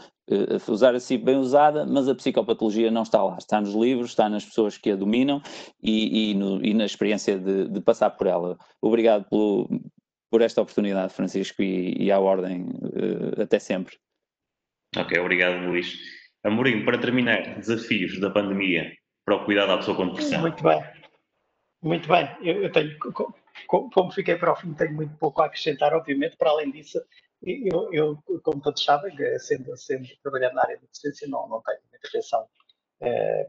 usar a CIP bem usada, mas a psicopatologia não está lá. Está nos livros, está nas pessoas que a dominam e na experiência de passar por ela. Obrigado por esta oportunidade, Francisco, e à ordem. Até sempre. Ok, obrigado, Luís. Amorim, para terminar, desafios da pandemia para o cuidado à pessoa com depressão. Muito bem. Muito bem, eu tenho, como fiquei para o fim, tenho muito pouco a acrescentar, obviamente. Para além disso, eu como todos sabem, sendo trabalhando na área de docência, não tenho muita atenção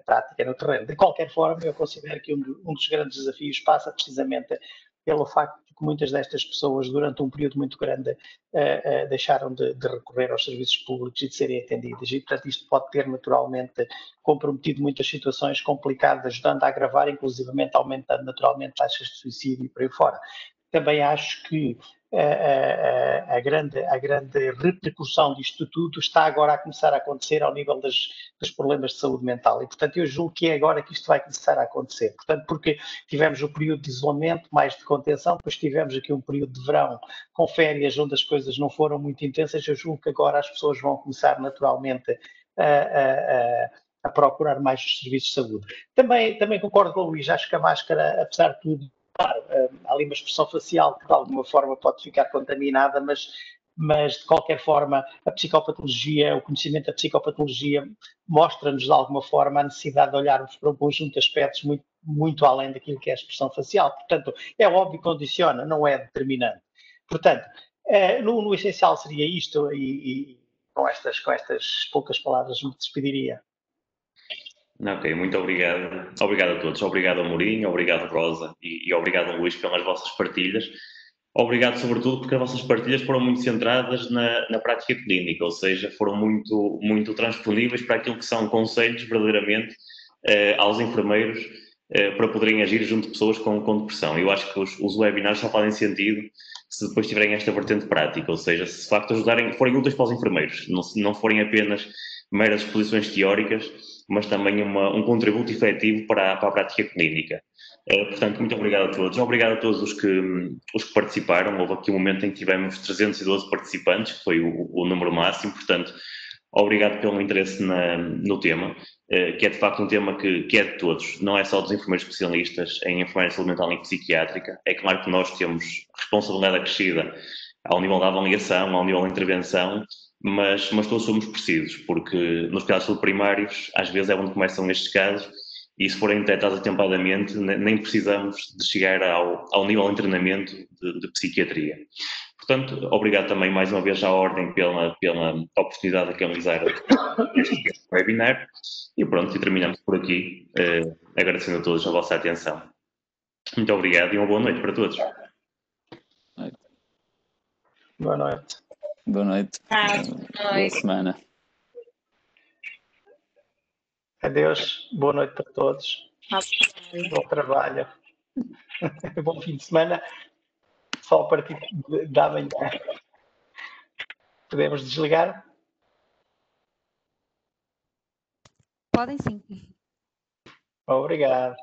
prática no terreno. De qualquer forma, eu considero que um dos grandes desafios passa precisamente pelo facto de que muitas destas pessoas, durante um período muito grande, deixaram de recorrer aos serviços públicos e de serem atendidas, e portanto isto pode ter naturalmente comprometido muitas situações complicadas, ajudando a agravar, inclusivamente aumentando naturalmente taxas de suicídio e por aí fora. Também acho que a grande repercussão disto tudo está agora a começar a acontecer ao nível dos problemas de saúde mental, e portanto eu julgo que é agora que isto vai começar a acontecer, portanto, porque tivemos o período de isolamento, mais de contenção, depois tivemos aqui um período de verão com férias onde as coisas não foram muito intensas. Eu julgo que agora as pessoas vão começar naturalmente a procurar mais os serviços de saúde. Também concordo com o Luís, acho que a máscara, apesar de tudo, claro, há ali uma expressão facial que de alguma forma pode ficar contaminada, mas de qualquer forma a psicopatologia, o conhecimento da psicopatologia mostra-nos de alguma forma a necessidade de olharmos para um conjunto de aspectos muito além daquilo que é a expressão facial. Portanto, é óbvio que condiciona, não é determinante. Portanto, no essencial seria isto, e com estas poucas palavras me despediria. Ok, muito obrigado. Obrigado a todos. Obrigado a Mourinho, obrigado Rosa e obrigado Luís pelas vossas partilhas. Obrigado sobretudo porque as vossas partilhas foram muito centradas na prática clínica, ou seja, foram muito transponíveis para aquilo que são conselhos verdadeiramente aos enfermeiros para poderem agir junto de pessoas com depressão. Eu acho que os webinars só fazem sentido se depois tiverem esta vertente prática, ou seja, se de facto forem úteis para os enfermeiros, não forem apenas meras exposições teóricas, mas também um contributo efetivo para a prática clínica. Portanto, muito obrigado a todos. Obrigado a todos os que participaram. Houve aqui um momento em que tivemos 312 participantes, que foi o número máximo. Portanto, obrigado pelo interesse no tema, que é de facto um tema que é de todos. Não é só dos enfermeiros especialistas em enfermagem de saúde mental e psiquiátrica. É claro que nós temos responsabilidade acrescida ao nível da avaliação, ao nível da intervenção, mas todos somos precisos, porque nos cuidados de saúde primários, às vezes é onde começam estes casos, e se forem detectados atempadamente, nem precisamos de chegar ao nível de treinamento de psiquiatria. Portanto, obrigado também mais uma vez à Ordem pela oportunidade de realizar este webinar. E pronto, e terminamos por aqui, agradecendo a todos a vossa atenção. Muito obrigado e uma boa noite para todos. Boa noite. Boa noite. Boa semana. Adeus, boa noite para todos. Bom trabalho. Bom fim de semana. Só a partir da manhã. Podemos desligar? Podem sim. Obrigado.